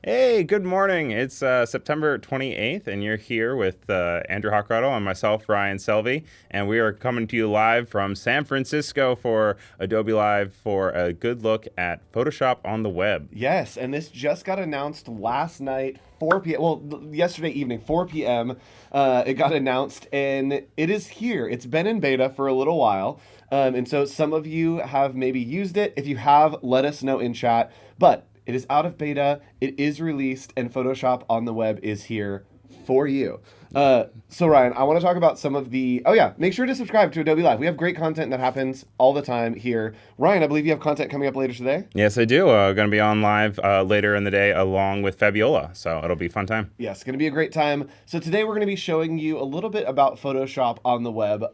Hey, good morning. It's September 28th, and you're here with Andrew Hockrottle and myself, Ryan Selvey, and we are coming to you live from San Francisco for Adobe Live for a good look at Photoshop on the web. Yes, and this just got announced last night, 4 p.m. Well, yesterday evening, 4 p.m. It got announced, and it is here. It's been in beta for a little while, and so some of you have maybe used it. If you have, let us know in chat. But it is out of beta. It is released, and Photoshop on the web is here for you. So Ryan, I want to talk about some of the, make sure to subscribe to Adobe Live. We have great content that happens all the time here. Ryan, I believe you have content coming up later today? Yes, I do. Going to be on live later in the day along with Fabiola, so it'll be a fun time. Yes, going to be a great time. So today we're going to be showing you a little bit about Photoshop on the web.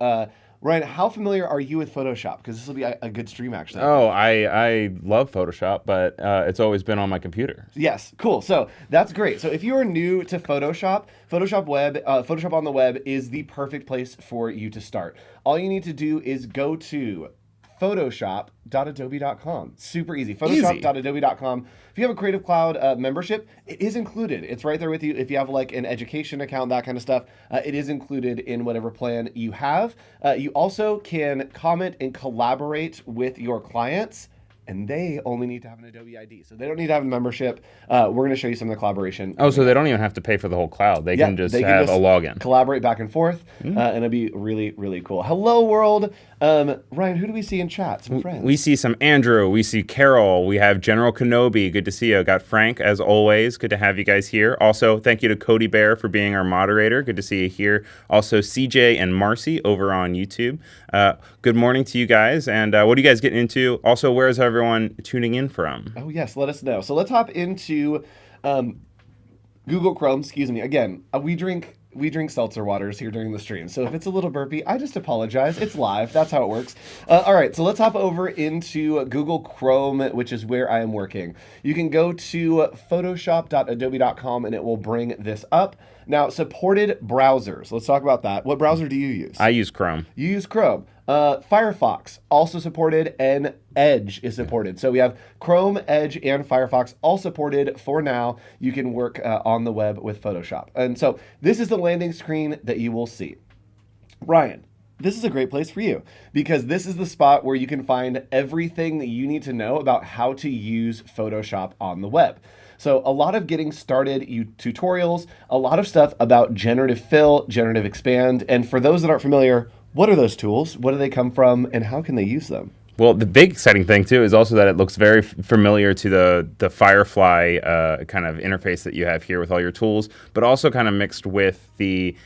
Ryan, how familiar are you with Photoshop? Because this will be a good stream, actually. Oh, I love Photoshop, but it's always been on my computer. Yes, cool. So that's great. So if you are new to Photoshop, Photoshop on the web is the perfect place for you to start. All you need to do is go to photoshop.adobe.com. Super easy. Photoshop.adobe.com. If you have a Creative Cloud membership, it is included. It's right there with you. If you have like an education account, that kind of stuff, it is included in whatever plan you have. You also can comment and collaborate with your clients, and they only need to have an Adobe ID. So they don't need to have a membership. We're going to show you some of the collaboration. Oh, so they don't even have to pay for the whole cloud. They can just have a login. Collaborate back and forth, and it'll be really, really cool. Hello, world. Ryan, who do we see in chat? Some friends. We see some Andrew. We see Carol. We have General Kenobi. Good to see you. Got Frank, as always. Good to have you guys here. Also, thank you to Cody Bear for being our moderator. Good to see you here. Also, CJ and Marcy over on YouTube. Good morning to you guys. And what are you guys getting into? Also, where is everyone tuning in from? Oh, yes. Let us know. So let's hop into Google Chrome. Excuse me. Again, we drink seltzer waters here during the stream. So if it's a little burpy, I just apologize. It's live. That's how it works. All right, so let's hop over into Google Chrome, which is where I am working. You can go to photoshop.adobe.com and it will bring this up. Now, supported browsers. Let's talk about that. What browser do you use? I use Chrome. You use Chrome. Firefox also supported, and Edge is supported. So we have Chrome, Edge, and Firefox all supported for now. You can work on the web with Photoshop. And so this is the landing screen that you will see. Ryan, this is a great place for you because this is the spot where you can find everything that you need to know about how to use Photoshop on the web. So a lot of getting started tutorials, a lot of stuff about generative fill, generative expand. And for those that aren't familiar, what are those tools? What do they come from? And how can they use them? Well, the big exciting thing, too, is also that it looks very familiar to the Firefly kind of interface that you have here with all your tools, but also kind of mixed with the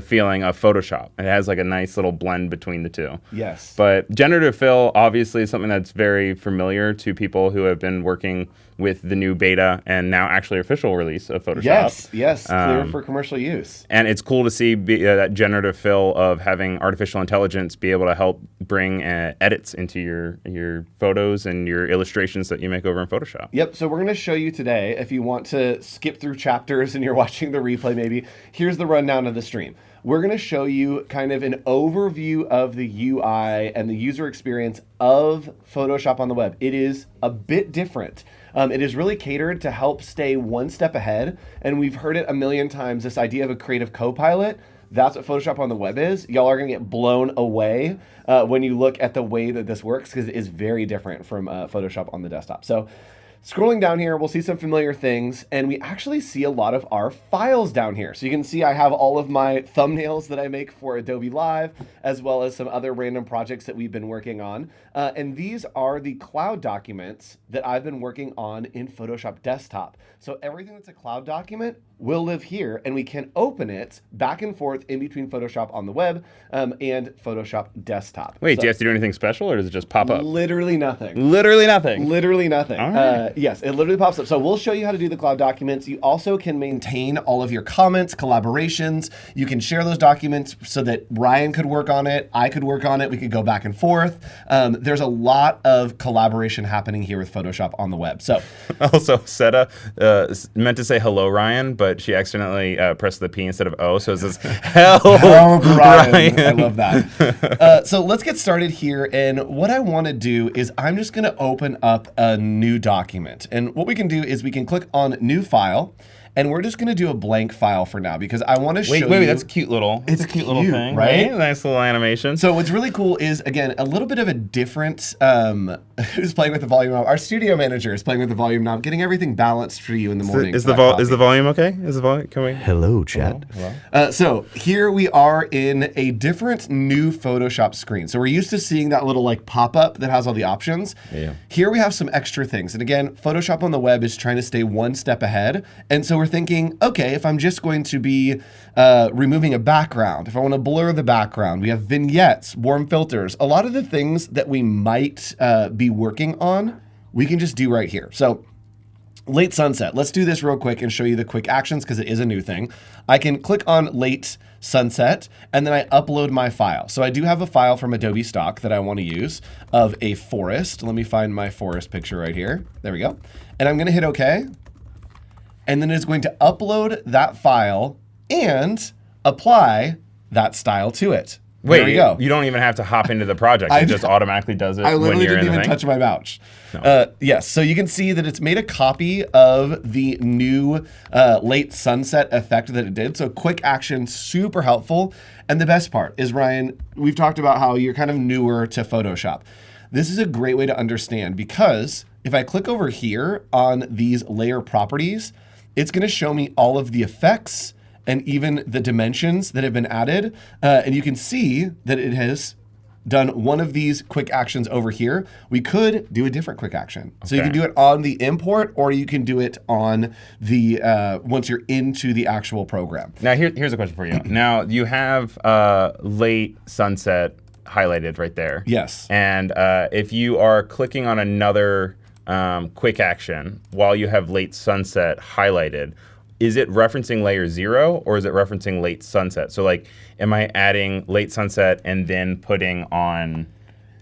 feeling of Photoshop. It has like a nice little blend between the two. Yes. But generative fill, obviously, is something that's very familiar to people who have been working with the new beta and now actually official release of Photoshop. Yes, clear for commercial use. And it's cool to see that generative fill of having artificial intelligence be able to help bring edits into your photos and your illustrations that you make over in Photoshop. Yep, so we're going to show you today, if you want to skip through chapters and you're watching the replay maybe, here's the rundown of the stream. We're going to show you kind of an overview of the UI and the user experience of Photoshop on the web. It is a bit different. It is really catered to help stay one step ahead. And we've heard it a million times, this idea of a creative co-pilot. That's what Photoshop on the web is. Y'all are going to get blown away when you look at the way that this works because it is very different from Photoshop on the desktop. So scrolling down here, we'll see some familiar things, and we actually see a lot of our files down here. So you can see I have all of my thumbnails that I make for Adobe Live, as well as some other random projects that we've been working on. And these are the cloud documents that I've been working on in Photoshop Desktop. So everything that's a cloud document will live here, and we can open it back and forth in between Photoshop on the web and Photoshop Desktop. Wait, do you have to do anything special, or does it just pop up? Literally nothing. Literally nothing? Literally nothing. All right. Yes, it literally pops up. So we'll show you how to do the cloud documents. You also can maintain all of your comments, collaborations. You can share those documents so that Ryan could work on it, I could work on it, we could go back and forth. There's a lot of collaboration happening here with Photoshop on the web. So also, Seta meant to say hello, Ryan, but she accidentally pressed the P instead of O, so it says hello, Ryan. I love that. So let's get started here. And what I want to do is I'm just going to open up a new document. document. And what we can do is we can click on New File, and we're just going to do a blank file for now because I want to show you. Wait, that's cute little. It's a cute little thing, right? Nice little animation. So what's really cool is, again, a little bit of a different, who's playing with the volume knob? Our studio manager is playing with the volume knob, getting everything balanced for you in the morning. Is the volume okay? Is the volume, can we? Hello, chat. Hello. So here we are in a different new Photoshop screen. So we're used to seeing that little like pop-up that has all the options. Yeah. Here we have some extra things. And again, Photoshop on the web is trying to stay one step ahead. And so we're thinking, okay, if I'm just going to be removing a background, if I want to blur the background, we have vignettes, warm filters, a lot of the things that we might be working on, we can just do right here. So late sunset, let's do this real quick and show you the quick actions because it is a new thing. I can click on late sunset and then I upload my file. So I do have a file from Adobe stock that I want to use of a forest. Let me find my forest picture right here. There we go. And I'm going to hit OK. And then it's going to upload that file and apply that style to it. Wait, there we go. You don't even have to hop into the project. It just automatically does it I when literally you're in didn't the even thing? touch my mouse. No. Yes, so you can see that it's made a copy of the new late sunset effect that it did. So quick action, super helpful. And the best part is, Ryan, we've talked about how you're kind of newer to Photoshop. This is a great way to understand because if I click over here on these layer properties, it's going to show me all of the effects and even the dimensions that have been added. And you can see that it has done one of these quick actions over here. We could do a different quick action. Okay. So you can do it on the import or you can do it on the, once you're into the actual program. Now here's a question for you. Now you have late sunset highlighted right there. Yes. And if you are clicking on another quick action while you have late sunset highlighted, is it referencing layer 0 or is it referencing late sunset? So like, am I adding late sunset and then putting on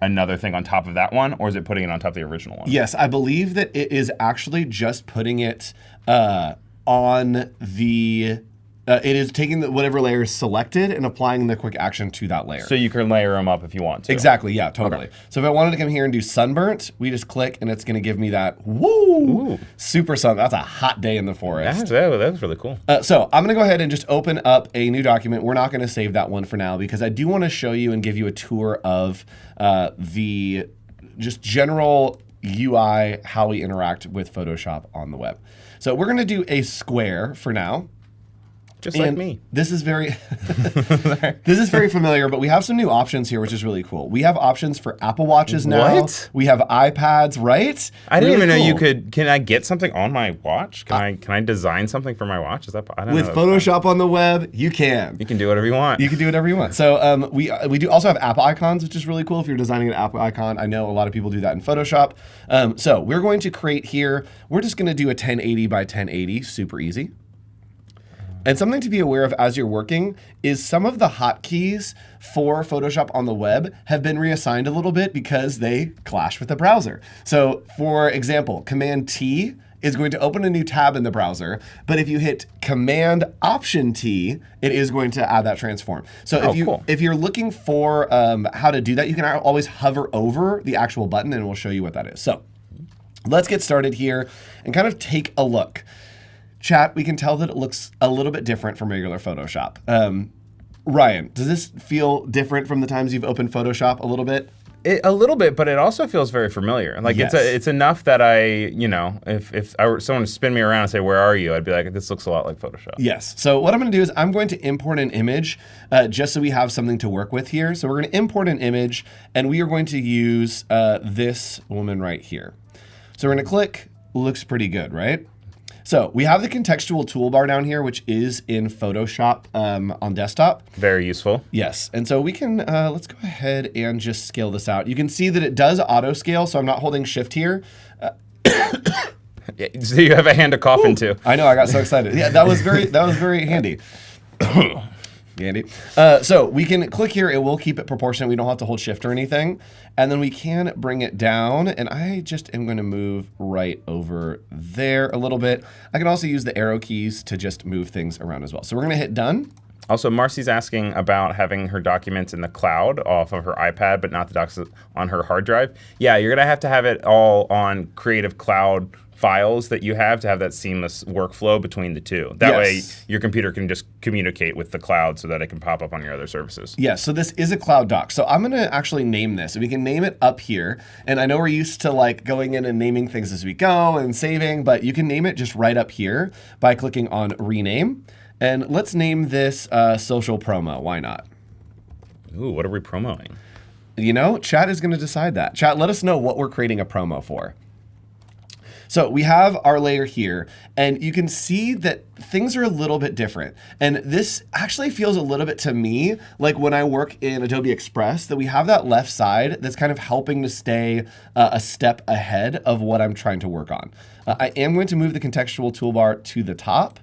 another thing on top of that one, or is it putting it on top of the original one? Yes, I believe that it is actually just putting it on the, it is taking whatever layer is selected and applying the quick action to that layer. So you can layer them up if you want to. Exactly, yeah, totally. Okay. So if I wanted to come here and do sunburnt, we just click and it's gonna give me that, woo, super sun. That's a hot day in the forest. That was really cool. So I'm gonna go ahead and just open up a new document. We're not gonna save that one for now because I do wanna show you and give you a tour of the just general UI, how we interact with Photoshop on the web. So we're gonna do a square for now. Just like me. This is very this is very familiar, but we have some new options here, which is really cool. We have options for Apple Watches now. What? We have iPads, right? I didn't even know you could. Can I get something on my watch? Can I design something for my watch? Is that I don't with know. Photoshop on the web? You can. You can do whatever you want. You can do whatever you want. So we do also have app icons, which is really cool if you're designing an app icon. I know a lot of people do that in Photoshop. So we're going to create here. We're just going to do a 1080 by 1080, super easy. And something to be aware of as you're working is some of the hotkeys for Photoshop on the web have been reassigned a little bit because they clash with the browser. So for example, Command T is going to open a new tab in the browser, but if you hit Command Option T, it is going to add that transform. So if you're looking for how to do that, you can always hover over the actual button and we'll show you what that is. So let's get started here and kind of take a look. Chat, we can tell that it looks a little bit different from regular Photoshop. Ryan, does this feel different from the times you've opened Photoshop a little bit? A little bit, but it also feels very familiar. Like yes. it's enough that if I were someone to spin me around and say, where are you? I'd be like, this looks a lot like Photoshop. Yes. So what I'm going to do is I'm going to import an image just so we have something to work with here. So we're going to import an image and we are going to use this woman right here. So we're going to click, looks pretty good, right? So we have the contextual toolbar down here, which is in Photoshop on desktop. Very useful. Yes, and so we can, let's go ahead and just scale this out. You can see that it does auto scale, so I'm not holding shift here. So you have a hand to cough into. I know, I got so excited. Yeah, that was very handy. Handy. So we can click here, it will keep it proportionate. We don't have to hold shift or anything. And then we can bring it down, and I just am gonna move right over there a little bit. I can also use the arrow keys to just move things around as well. So we're gonna hit done. Also, Marcy's asking about having her documents in the cloud off of her iPad, but not the docs on her hard drive. Yeah, you're gonna have to have it all on Creative Cloud files that you have to have that seamless workflow between the two. That way Yes. your computer can just communicate with the cloud so that it can pop up on your other services. Yeah, so this is a cloud doc. So I'm going to actually name this. We can name it up here. And I know we're used to like going in and naming things as we go and saving, but you can name it just right up here by clicking on rename. And let's name this social promo. Why not? Ooh, what are we promoting? You know, chat is going to decide that. Chat, let us know what we're creating a promo for. So we have our layer here, and you can see that things are a little bit different. And this actually feels a little bit to me like when I work in Adobe Express, that we have that left side that's kind of helping to stay a step ahead of what I'm trying to work on. I am going to move the contextual toolbar to the top.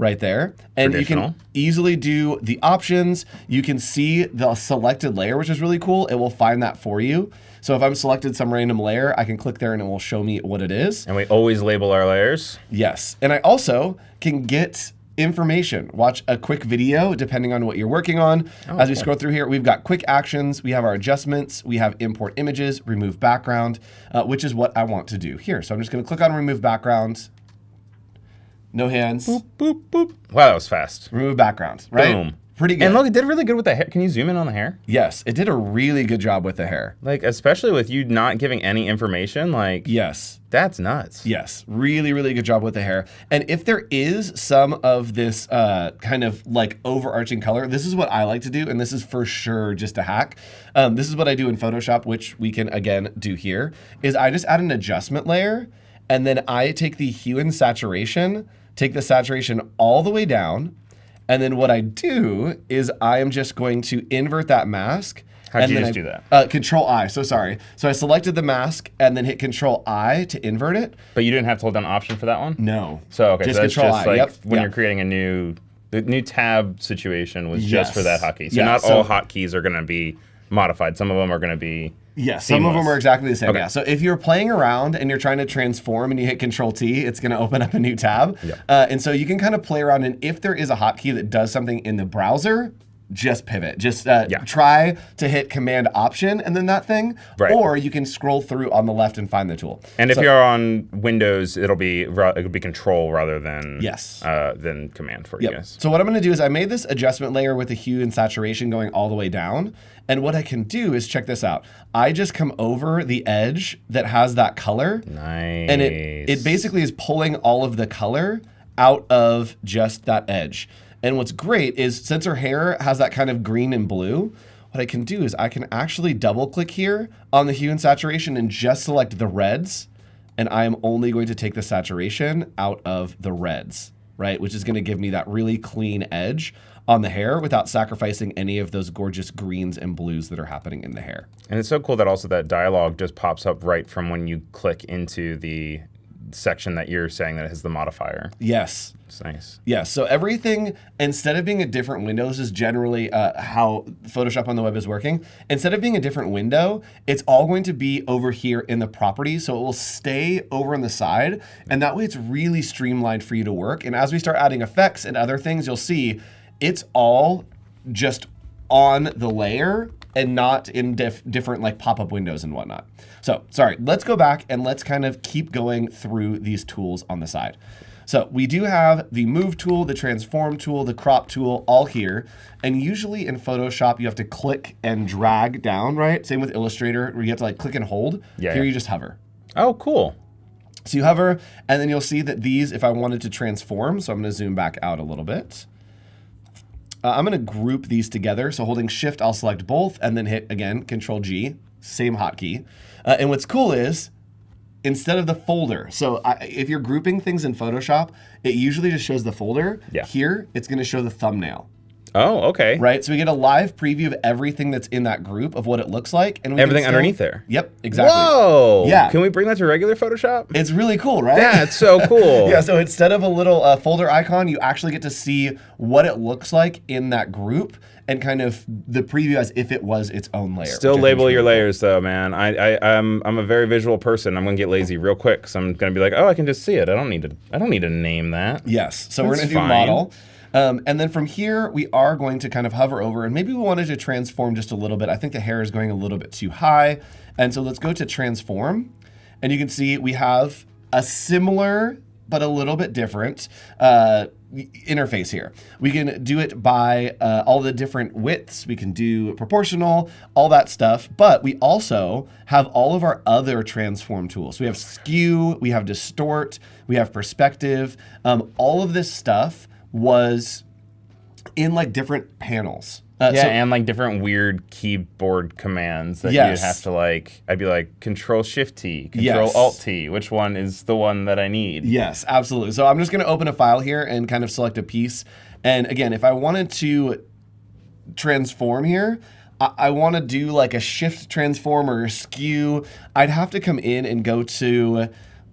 Right there. And you can easily do the options. You can see the selected layer, which is really cool. It will find that for you. So if I'm selected some random layer, I can click there and it will show me what it is. And we always label our layers. Yes. And I also can get information. Watch a quick video depending on what you're working on. As we scroll through here, we've got quick actions, we have our adjustments, we have import images, remove background, which is what I want to do here. So I'm just going to click on remove background. No hands. Boop, boop, boop. Wow, that was fast. Remove background, right? Boom. Pretty good. And look, it did really good with the hair. Can you zoom in on the hair? Yes, it did a really good job with the hair. Like, especially with you not giving any information, like, yes, that's nuts. Yes, really, really good job with the hair. And if there is some of this kind of like overarching color, this is what I like to do, and this is for sure just a hack. This is what I do in Photoshop, which we can, again, do here, is I just add an adjustment layer, and then I take the hue and saturation, take the saturation all the way down, and then what I do is I am just going to invert that mask. How'd you just do that? Control I, so sorry. So I selected the mask and then hit Control I to invert it. But you didn't have to hold down Option for that one? No. So, okay, just so that's Control just I. like Yep. when you're creating a new, the new tab situation was just for that hotkey. So Yeah, not so- all hotkeys are going to be modified. Some of them are going to be Yes, some of them seamless. are exactly the same. Okay. Yeah. So if you're playing around and you're trying to transform and you hit Control T, it's going to open up a new tab. Yep. And so you can kind of play around. And if there is a hotkey that does something in the browser, just pivot. Just try to hit Command Option and then that thing. Right. Or you can scroll through on the left and find the tool. And if So- you're on Windows, it'll be Control rather than Yes. than Command for you guys. So what I'm going to do is I made this adjustment layer with the hue and saturation going all the way down. And what I can do is check this out. I just come over the edge that has that color. Nice. And it basically is pulling all of the color out of just that edge. And what's great is since her hair has that kind of green and blue, what I can do is I can actually double click here on the hue and saturation and just select the reds. And I am only going to take the saturation out of the reds, right? Which is going to give me that really clean edge on the hair without sacrificing any of those gorgeous greens and blues that are happening in the hair. And it's so cool that also that dialog just pops up right from when you click into the section that you're saying that has the modifier. Yes. It's nice. Yeah, so everything, instead of being a different window, this is generally how Photoshop on the web is working. Instead of being a different window, it's all going to be over here in the properties, so it will stay over on the side, and that way it's really streamlined for you to work. And as we start adding effects and other things, you'll see it's all just on the layer and not in different like pop-up windows and whatnot. So, sorry, let's go back and let's kind of keep going through these tools on the side. So we do have the move tool, the transform tool, the crop tool all here. And usually in Photoshop, you have to click and drag down, right? Same with Illustrator, where you have to like click and hold. Yeah, Here yeah. you just hover. Oh, cool. So you hover, and then you'll see that these, if I wanted to transform, so I'm going to zoom back out a little bit. I'm going to group these together. So holding Shift, I'll select both, and then hit, again, Control-G, same hotkey. And what's cool is, instead of the folder, so if you're grouping things in Photoshop, it usually just shows the folder. Yeah. Here, it's going to show the thumbnail. Oh, okay. Right, so we get a live preview of everything that's in that group of what it looks like, and we Everything can still- underneath there. Yep, exactly. Whoa. Yeah. Can we bring that to regular Photoshop? It's really cool, right? That's so cool. Yeah, so instead of a little folder icon, you actually get to see what it looks like in that group and kind of the preview as if it was its own layer. Still which I think label is your really layers though, man. I'm a very visual person. I'm gonna get lazy real quick, so I'm gonna be like, oh, I can just see it. I don't need to name that. cool. Yes, so we're That's going to do fine. model. And then from here, we are going to kind of hover over, and maybe we wanted to transform just a little bit. I think the hair is going a little bit too high. And so let's go to transform. And you can see we have a similar but a little bit different interface here. We can do it by all the different widths. We can do proportional, all that stuff. But we also have all of our other transform tools. So we have skew, we have distort, we have perspective. All of this stuff was in like different panels. And like different weird keyboard commands that you'd have to like, I'd be like, Control-Shift-T, Control-Alt-T. Which one is the one that I need? Yes, absolutely. So I'm just going to open a file here and kind of select a piece. And again, if I wanted to transform here, I want to do like a shift transform or a skew. I'd have to come in and go to,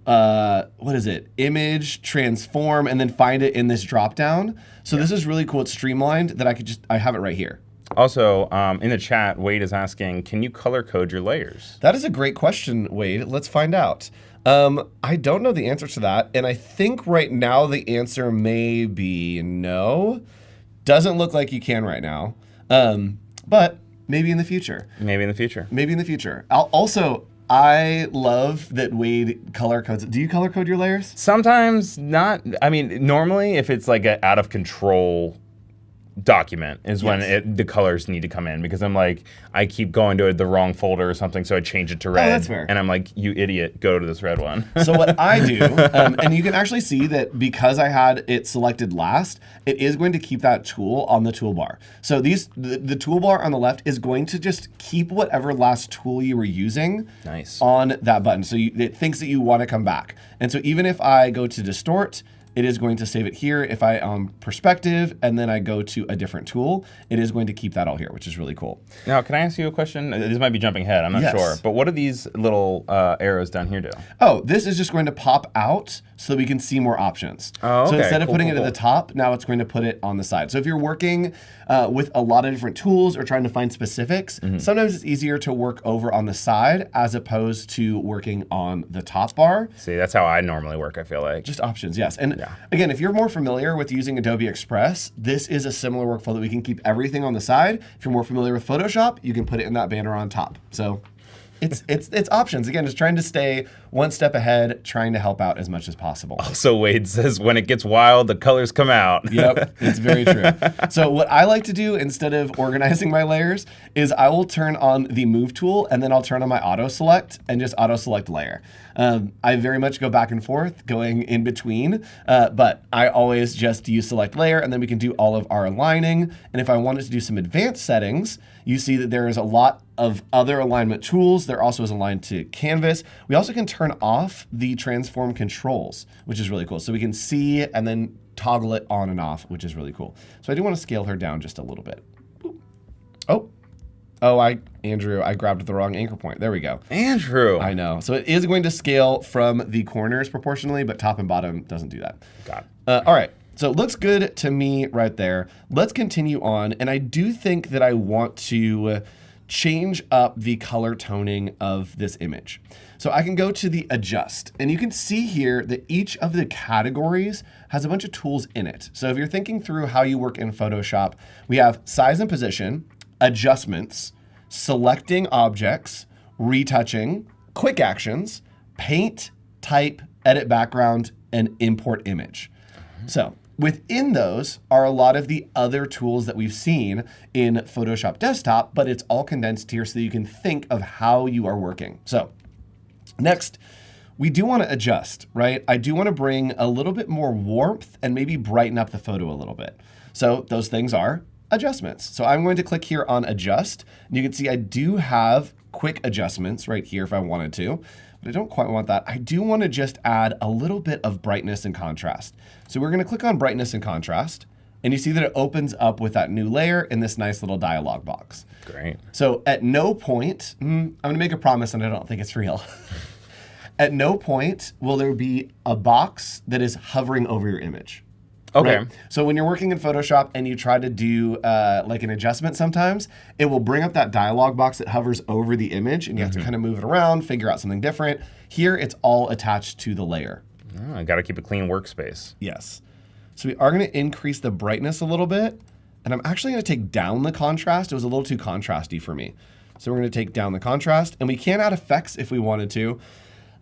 what is it? Image, transform, and then find it in this dropdown. So this is really cool. It's streamlined that I have it right here. Also, in the chat, Wade is asking, can you color code your layers? That is a great question, Wade. Let's find out. I don't know the answer to that. And I think right now the answer may be no. Doesn't look like you can right now. But maybe in the future. Maybe in the future. Maybe in the future. Also, I love that Wade color codes. Do you color code your layers? Sometimes not. I mean, normally if it's like an out of control document is when the colors need to come in, because I'm like, I keep going to the wrong folder or something, so I change it to red. Oh, that's fair. And I'm like, you idiot, go to this red one. So what I do, and you can actually see that because I had it selected last, it is going to keep that tool on the toolbar. So the toolbar on the left is going to just keep whatever last tool you were using on that button. So it thinks that you want to come back. And so even if I go to distort, it is going to save it here. If I perspective and then I go to a different tool, it is going to keep that all here, which is really cool. Now, can I ask you a question? This might be jumping ahead, I'm not sure. But what do these little arrows down here do? Oh, this is just going to pop out so that we can see more options. Oh, okay. So instead of putting it at the top, now it's going to put it on the side. So if you're working with a lot of different tools or trying to find specifics, sometimes it's easier to work over on the side as opposed to working on the top bar. See, that's how I normally work, I feel like. Just options, yes. And again, if you're more familiar with using Adobe Express, this is a similar workflow that we can keep everything on the side. If you're more familiar with Photoshop, you can put it in that banner on top. So it's options. Again, just trying to stay one step ahead, trying to help out as much as possible. Also, Wade says, when it gets wild, the colors come out. Yep, it's very true. So what I like to do instead of organizing my layers is I will turn on the move tool and then I'll turn on my auto select and just auto select layer. I very much go back and forth, going in between, but I always just use select layer and then we can do all of our aligning. And if I wanted to do some advanced settings, you see that there is a lot of other alignment tools. There also is aligned to canvas. We also can turn off the transform controls, which is really cool. So we can see and then toggle it on and off, which is really cool. So I do want to scale her down just a little bit. Andrew, I grabbed the wrong anchor point. There we go. Andrew. I know. So it is going to scale from the corners proportionally, but top and bottom doesn't do that. Got it. All right. So it looks good to me right there. Let's continue on. And I do think that I want to change up the color toning of this image. So I can go to the adjust, and you can see here that each of the categories has a bunch of tools in it. So if you're thinking through how you work in Photoshop, we have size and position, adjustments, selecting objects, retouching, quick actions, paint, type, edit background, and import image. So within those are a lot of the other tools that we've seen in Photoshop Desktop, but it's all condensed here so that you can think of how you are working. So next, we do want to adjust, right? I do want to bring a little bit more warmth and maybe brighten up the photo a little bit. So those things are adjustments. So I'm going to click here on adjust. And you can see I do have quick adjustments right here if I wanted to. But I don't quite want that. I do want to just add a little bit of brightness and contrast. So we're going to click on brightness and contrast, and you see that it opens up with that new layer in this nice little dialog box. Great. So at no point, I'm going to make a promise and I don't think it's real. At no point will there be a box that is hovering over your image. Okay. Right? So when you're working in Photoshop and you try to do like an adjustment sometimes, it will bring up that dialog box that hovers over the image and you have to kind of move it around, figure out something different. Here, it's all attached to the layer. I got to keep a clean workspace. Yes. So we are going to increase the brightness a little bit. And I'm actually going to take down the contrast. It was a little too contrasty for me. So we're going to take down the contrast. And we can add effects if we wanted to.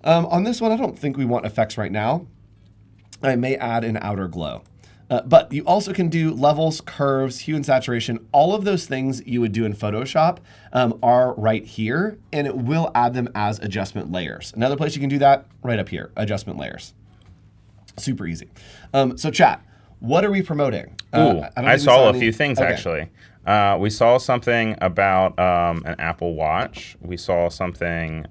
On this one, I don't think we want effects right now. I may add an outer glow. But you also can do levels, curves, hue and saturation. All of those things you would do in Photoshop are right here, and it will add them as adjustment layers. Another place you can do that, right up here, adjustment layers. Super easy. So chat, what are we promoting? I saw a few things, actually. We saw something about an Apple Watch. We saw something...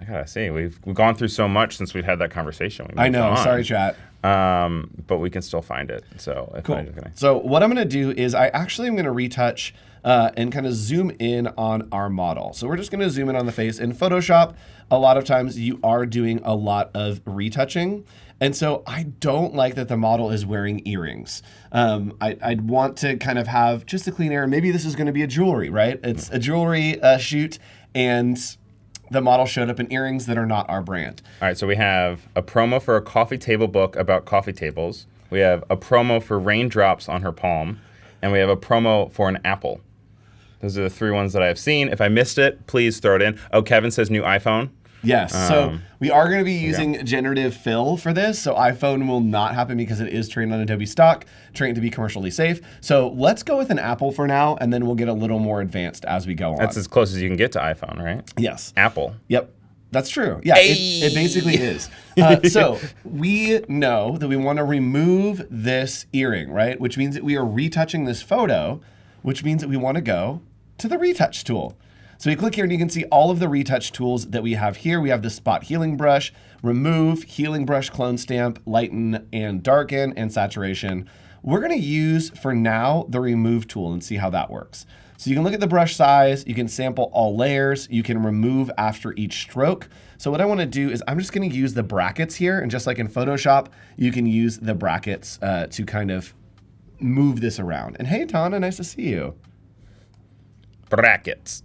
I gotta say, we've gone through so much since we've had that conversation. I know, sorry, chat. But we can still find it. So cool. So what I'm gonna do is I actually am gonna retouch and kind of zoom in on our model. So we're just gonna zoom in on the face. In Photoshop, a lot of times you are doing a lot of retouching. And so I don't like that the model is wearing earrings. I'd want to kind of have just a clean air. Maybe this is gonna be a jewelry, right? It's a jewelry shoot, and the model showed up in earrings that are not our brand. All right, so we have a promo for a coffee table book about coffee tables. We have a promo for raindrops on her palm. And we have a promo for an apple. Those are the 3 ones that I have seen. If I missed it, please throw it in. Oh, Kevin says new iPhone. Yes, so we are going to be using generative fill for this, so iPhone will not happen because it is trained on Adobe stock, trained to be commercially safe. So let's go with an Apple for now, and then we'll get a little more advanced as we go on. That's as close as you can get to iPhone, right? Yes. Apple. Yep. That's true. Yeah, it basically is. So we know that we want to remove this earring, right? Which means that we are retouching this photo, which means that we want to go to the retouch tool. So we click here and you can see all of the retouch tools that we have here. We have the spot healing brush, remove, healing brush, clone stamp, lighten and darken, and saturation. We're gonna use, for now, the remove tool and see how that works. So you can look at the brush size, you can sample all layers, you can remove after each stroke. So what I wanna do is I'm just gonna use the brackets here, and just like in Photoshop, you can use the brackets to kind of move this around. And hey, Tana, nice to see you. Brackets.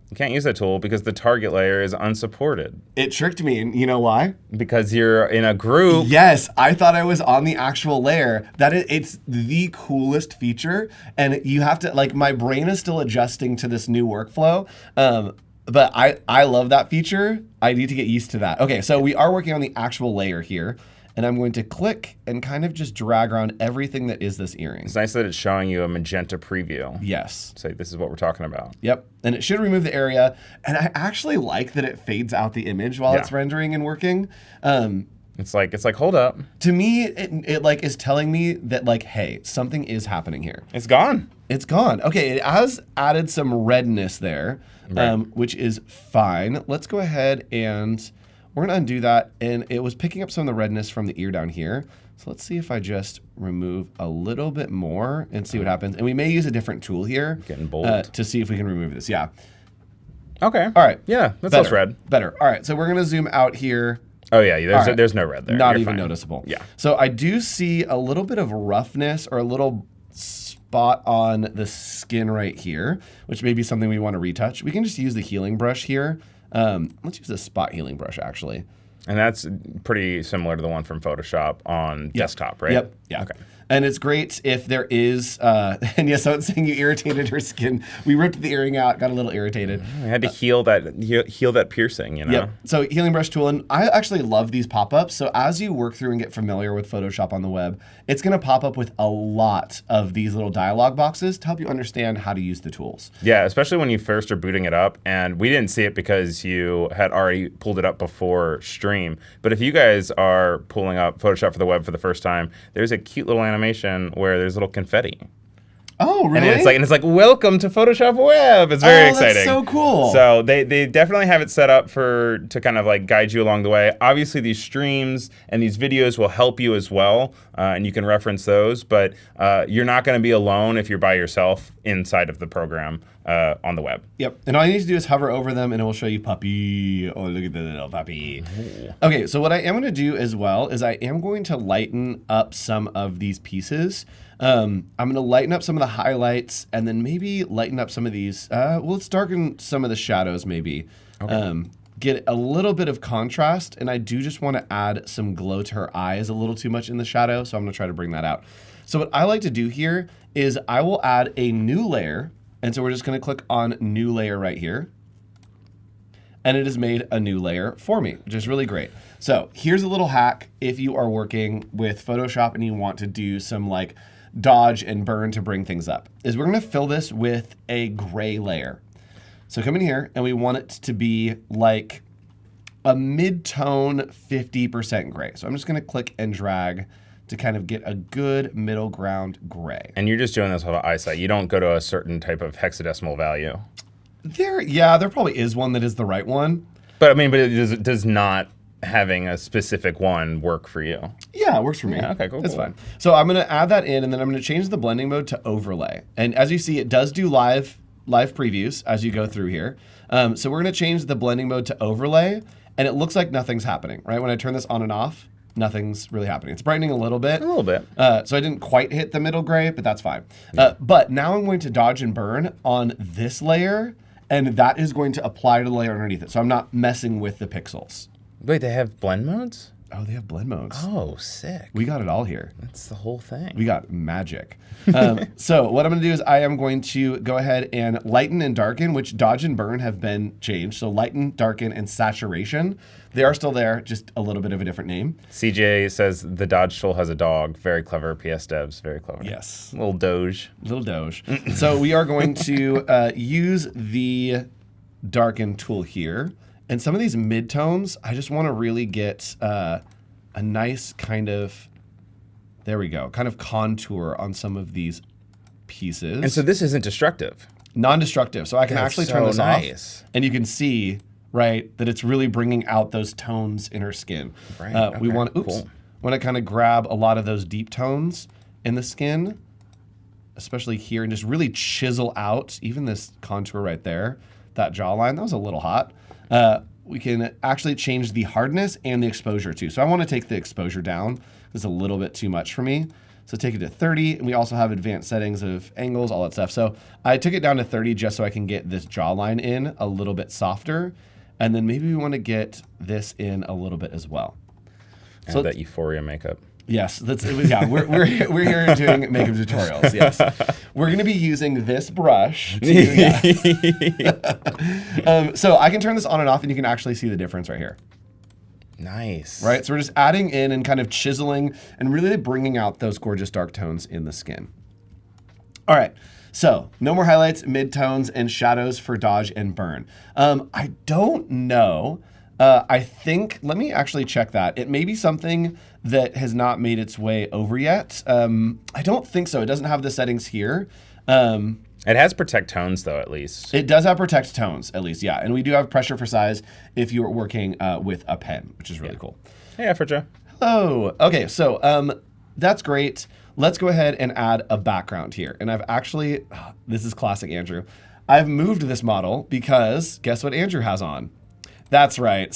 You can't use that tool because the target layer is unsupported. It tricked me, and you know why? Because you're in a group. Yes, I thought I was on the actual layer. It's the coolest feature, and you have to, like, my brain is still adjusting to this new workflow, but I love that feature. I need to get used to that. Okay, so we are working on the actual layer here. And I'm going to click and kind of just drag around everything that is this earring. It's nice that it's showing you a magenta preview. Yes. Say, this is what we're talking about. Yep. And it should remove the area. And I actually like that it fades out the image while it's rendering and working. It's like, hold up. To me, it like is telling me that, like, hey, something is happening here. It's gone. It's gone. Okay, it has added some redness there, which is fine. Let's go ahead and we're gonna undo that, and it was picking up some of the redness from the ear down here. So let's see if I just remove a little bit more and see what happens. And we may use a different tool here Getting bold. To see if we can remove this. Yeah. Okay. All right. Yeah, that's less red. Better. All right, so we're gonna zoom out here. Oh yeah, there's no red there. Not You're even fine. noticeable. Yeah. So I do see a little bit of roughness or a little spot on the skin right here, which may be something we want to retouch. We can just use the healing brush here. Let's use the spot healing brush, actually. And that's pretty similar to the one from Photoshop on desktop, right? Yep. Yeah. Okay. And it's great if there is, and yes, so it's saying you irritated her skin. We ripped the earring out, got a little irritated. I had to heal that piercing, you know? Yep. So healing brush tool, and I actually love these pop-ups. So as you work through and get familiar with Photoshop on the web, it's gonna pop up with a lot of these little dialog boxes to help you understand how to use the tools. Yeah, especially when you first are booting it up, and we didn't see it because you had already pulled it up before stream. But if you guys are pulling up Photoshop for the web for the first time, there's a cute little animation where there's little confetti. Oh, really? And it's like welcome to Photoshop Web. It's very exciting. That's so cool. So they definitely have it set up to kind of like guide you along the way. Obviously, these streams and these videos will help you as well, and you can reference those. But you're not going to be alone if you're by yourself inside of the program on the web. Yep. And all you need to do is hover over them, and it will show you puppy. Oh, look at the little puppy. Ooh. Okay, so what I am going to do as well is I am going to lighten up some of these pieces. I'm going to lighten up some of the highlights and then maybe lighten up some of these. Well, let's darken some of the shadows maybe. Okay. Get a little bit of contrast, and I do just want to add some glow to her eyes a little too much in the shadow, so I'm going to try to bring that out. So what I like to do here is I will add a new layer, and so we're just going to click on new layer right here. and it has made a new layer for me, which is really great. So here's a little hack if you are working with Photoshop and you want to do some like dodge and burn to bring things up, is we're gonna fill this with a gray layer. So come in here and we want it to be like a mid-tone 50% gray. So I'm just gonna click and drag to kind of get a good middle ground gray. And you're just doing this with eyesight. You don't go to a certain type of hexadecimal value. There probably is one that is the right one. But I mean, but it does not having a specific one work for you. Yeah, it works for me. Yeah, okay, cool. That's fine. So I'm gonna add that in, and then I'm gonna change the blending mode to overlay. And as you see, it does do live previews as you go through here. So we're gonna change the blending mode to overlay, and it looks like nothing's happening, right? When I turn this on and off, nothing's really happening. It's brightening a little bit. A little bit. So I didn't quite hit the middle gray, but that's fine. But now I'm going to dodge and burn on this layer, and that is going to apply to the layer underneath it. So I'm not messing with the pixels. Wait, they have blend modes? Oh, they have blend modes. Oh, sick. We got it all here. That's the whole thing. We got magic. So what I'm going to do is I am going to go ahead and lighten and darken, which dodge and burn have been changed. So lighten, darken, and saturation. They are still there, just a little bit of a different name. CJ says the dodge tool has a dog. Very clever. PS devs, very clever. Yes. Little doge. Little doge. So we are going to use the darken tool here. And some of these midtones, I just want to really get a nice kind of, there we go, kind of contour on some of these pieces. And so this isn't destructive. Non-destructive. So I can That's actually so turn this nice. off. And you can see, right, that it's really bringing out those tones in her skin. Right. We Okay, want, cool. want to kind of grab a lot of those deep tones in the skin, especially here, and just really chisel out even this contour right there, that jawline. That was a little hot. We can actually change the hardness and the exposure too. So I want to take the exposure down. It's a little bit too much for me. So take it to 30, and we also have advanced settings of angles, all that stuff. So I took it down to 30 just so I can get this jawline in a little bit softer. And then maybe we want to get this in a little bit as well. So that Euphoria makeup. Yes, we're here doing makeup tutorials. Yes, we're going to be using this brush. So I can turn this on and off, and you can actually see the difference right here. Nice. Right, so we're just adding in and kind of chiseling and really bringing out those gorgeous dark tones in the skin. All right, so no more highlights, midtones, and shadows for dodge and burn. I don't know. I think, let me actually check that. It may be something that has not made its way over yet. I don't think so. It doesn't have the settings here. It has protect tones though, at least. It does have protect tones, at least, yeah. And we do have pressure for size if you are working with a pen, which is really cool. Hey, Effortja. Hello. Okay, so that's great. Let's go ahead and add a background here. And I've actually, this is classic Andrew. I've moved this model because guess what Andrew has on? That's right,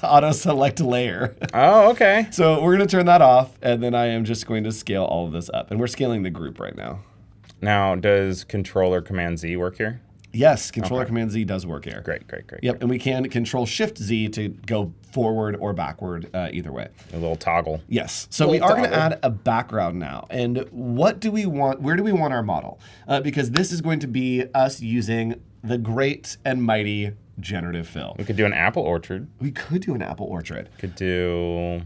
auto select layer. Oh, okay. So we're gonna turn that off, and then I am just going to scale all of this up. And we're scaling the group right now. Now, does Control or Command Z work here? Yes, Control or Command Z does work here. Great. Yep, and we can Control Shift Z to go forward or backward, either way. A little toggle. Yes, so we are gonna add a background now. And what do we want, where do we want our model? Because this is going to be us using the great and mighty Generative Fill. We could do an apple orchard. We could do an apple orchard. Could do...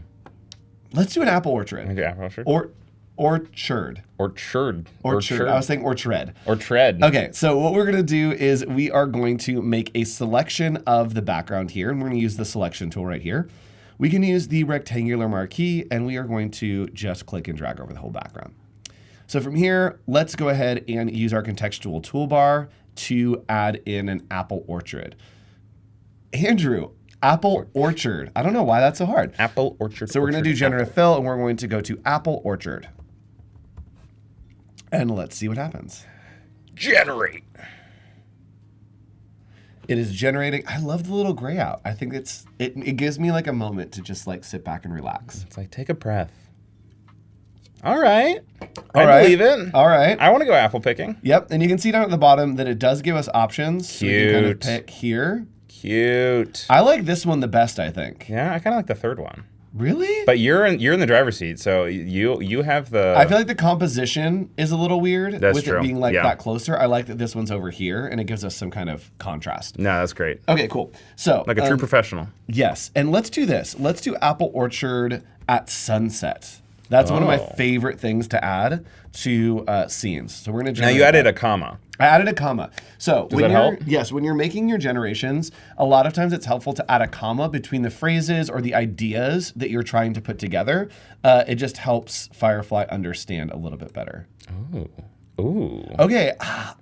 Let's do an apple orchard. We could do apple orchard? Orchard. Orchard. Orchard. I was saying orchard. Orchard. Okay, so what we're going to do is we are going to make a selection of the background here, and we're going to use the selection tool right here. We can use the rectangular marquee, and we are going to just click and drag over the whole background. So from here, let's go ahead and use our contextual toolbar to add in an apple orchard. Andrew, apple orchard. I don't know why that's so hard. Apple orchard. So we're going to do Generative Fill, and we're going to go to apple orchard. And let's see what happens. Generate. It is generating. I love the little gray out. I think it gives me like a moment to just like sit back and relax. It's like, take a breath. All right. All I right. believe it. All right. I want to go apple picking. Yep. And you can see down at the bottom that it does give us options. Cute. So we can kind of pick here. Cute. I like this one the best, I think. Yeah, I kind of like the third one. Really? But you're in the driver's seat, so you have the. I feel like the composition is a little weird That's with true. it being like Yeah. that closer. I like that this one's over here, and it gives us some kind of contrast. No, that's great. Okay, cool. So Like a true professional. yes, and let's do this. Let's do apple orchard at sunset. That's one of my Oh. favorite things to add to scenes. So we're gonna. Now you added a comma. I added a comma. So when that you're help? yes, when you're making your generations, a lot of times it's helpful to add a comma between the phrases or the ideas that you're trying to put together. It just helps Firefly understand a little bit better. Ooh. Okay,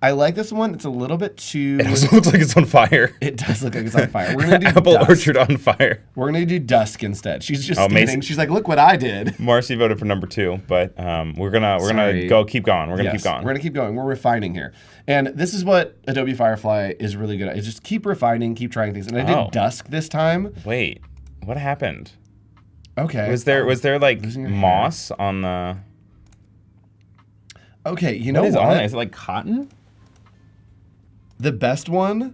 I like this one. It's a little bit too. It also looks like it's on fire. It does look like it's on fire. We're gonna do Apple dusk. orchard on fire. We're gonna do dusk instead. She's just Mason- standing. She's like, "Look what I did." Marcy voted for number 2, but we're gonna Sorry. keep going. We're gonna Yes, keep going. We're gonna keep going. We're refining here, and this is what Adobe Firefly is really good at. Is just keep refining, keep trying things. And I did Oh. dusk this time. Wait, what happened? Okay. Was there like Losing your moss on the? Okay, you know What is what? on it? Is it like cotton? The best one,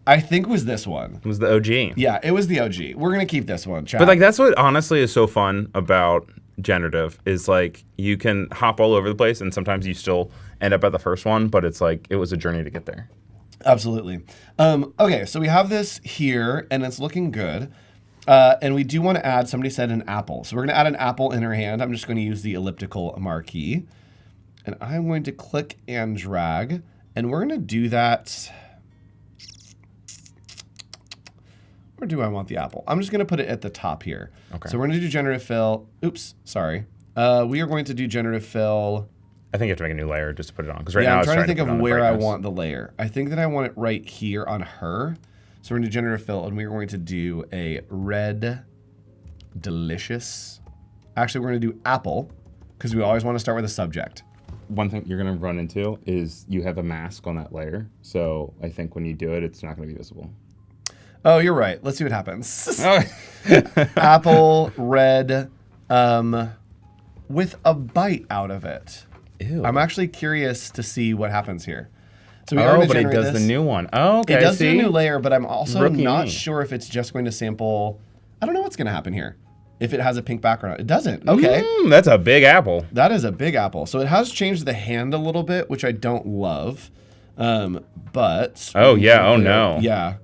I think, was this one. It was the OG. Yeah, it was the OG. We're gonna keep this one. Chat. But like that's what honestly is so fun about generative is like you can hop all over the place and sometimes you still end up at the first one, but it's like it was a journey to get there. Absolutely. Okay, so we have this here, and it's looking good. And we do want to add, somebody said an apple. So we're going to add an apple in her hand. I'm just going to use the elliptical marquee. And I'm going to click and drag. And we're going to do that. Where do I want the apple? I'm just going to put it at the top here. Okay. So we're going to do generative fill. Oops, sorry. We are going to do generative fill. I think you have to make a new layer just to put it on because right Yeah, now I'm it's trying to think put it on of the where I brightness. want the layer. I think that I want it right here on her. So we're going to do generative fill, and we're going to do a red delicious. Actually, we're going to do apple because we always want to start with a subject. One thing you're gonna run into is you have a mask on that layer, so I think when you do it, it's not gonna be visible. Oh, you're right. Let's see what happens. Oh. Apple red with a bite out of it. Ew. I'm actually curious to see what happens here. So we are Oh, gonna but it generate does this. the new one. Oh, okay. It does see? do a new layer, but I'm also Rookie not me. sure if it's just going to sample. I don't know what's going to happen here. If it has a pink background. It doesn't. Okay. That's a big apple. That is a big apple. So it has changed the hand a little bit, which I don't love. But. Oh, yeah. Oh, no. Yeah.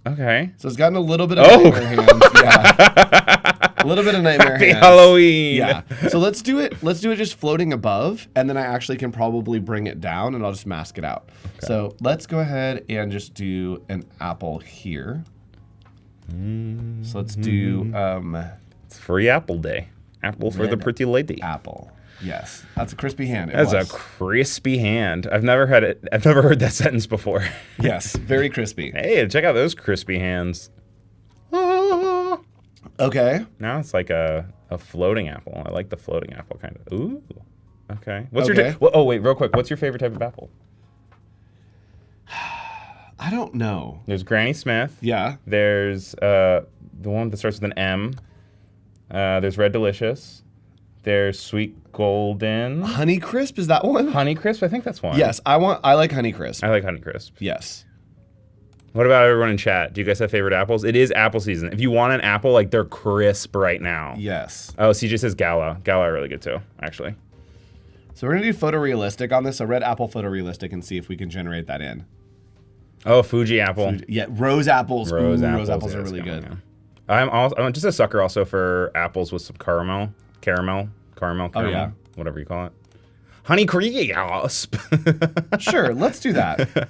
Okay. So it's gotten a little bit of Oh. nightmare hands. Yeah. A little bit of nightmare Happy hands. Halloween. Yeah. So let's do it. Let's do it just floating above, and then I actually can probably bring it down, and I'll just mask it out. Okay. So let's go ahead and just do an apple here. So let's do It's free apple day. Apple for the Red pretty lady. apple. Yes, that's a crispy hand. It That's was. a crispy hand. I've never heard that sentence before. Yes, very crispy. Hey, check out those crispy hands. Ah. Okay. Now it's like a floating apple. I like the floating apple kind of. Ooh. Okay. What's Okay. your oh wait, real quick. What's your favorite type of apple? I don't know. There's Granny Smith. Yeah. There's the one that starts with an M. There's Red Delicious. There's Sweet Golden. Honey Crisp, is that one? Honey Crisp, I think that's one. Yes, I like Honey Crisp. I like Honey Crisp. Yes. What about everyone in chat? Do you guys have favorite apples? It is apple season. If you want an apple, like they're crisp right now. Yes. Oh, CJ says Gala. Gala are really good too, actually. So we're gonna do photorealistic on this. So red apple photorealistic, and see if we can generate that in. Oh, Fuji apple. Yeah, rose apples. Rose Ooh, apples. Rose apples yeah, are it's really going, good. yeah. I'm just a sucker also for apples with some caramel, Oh, yeah. whatever you call it. Honey crisp. Sure, let's do that.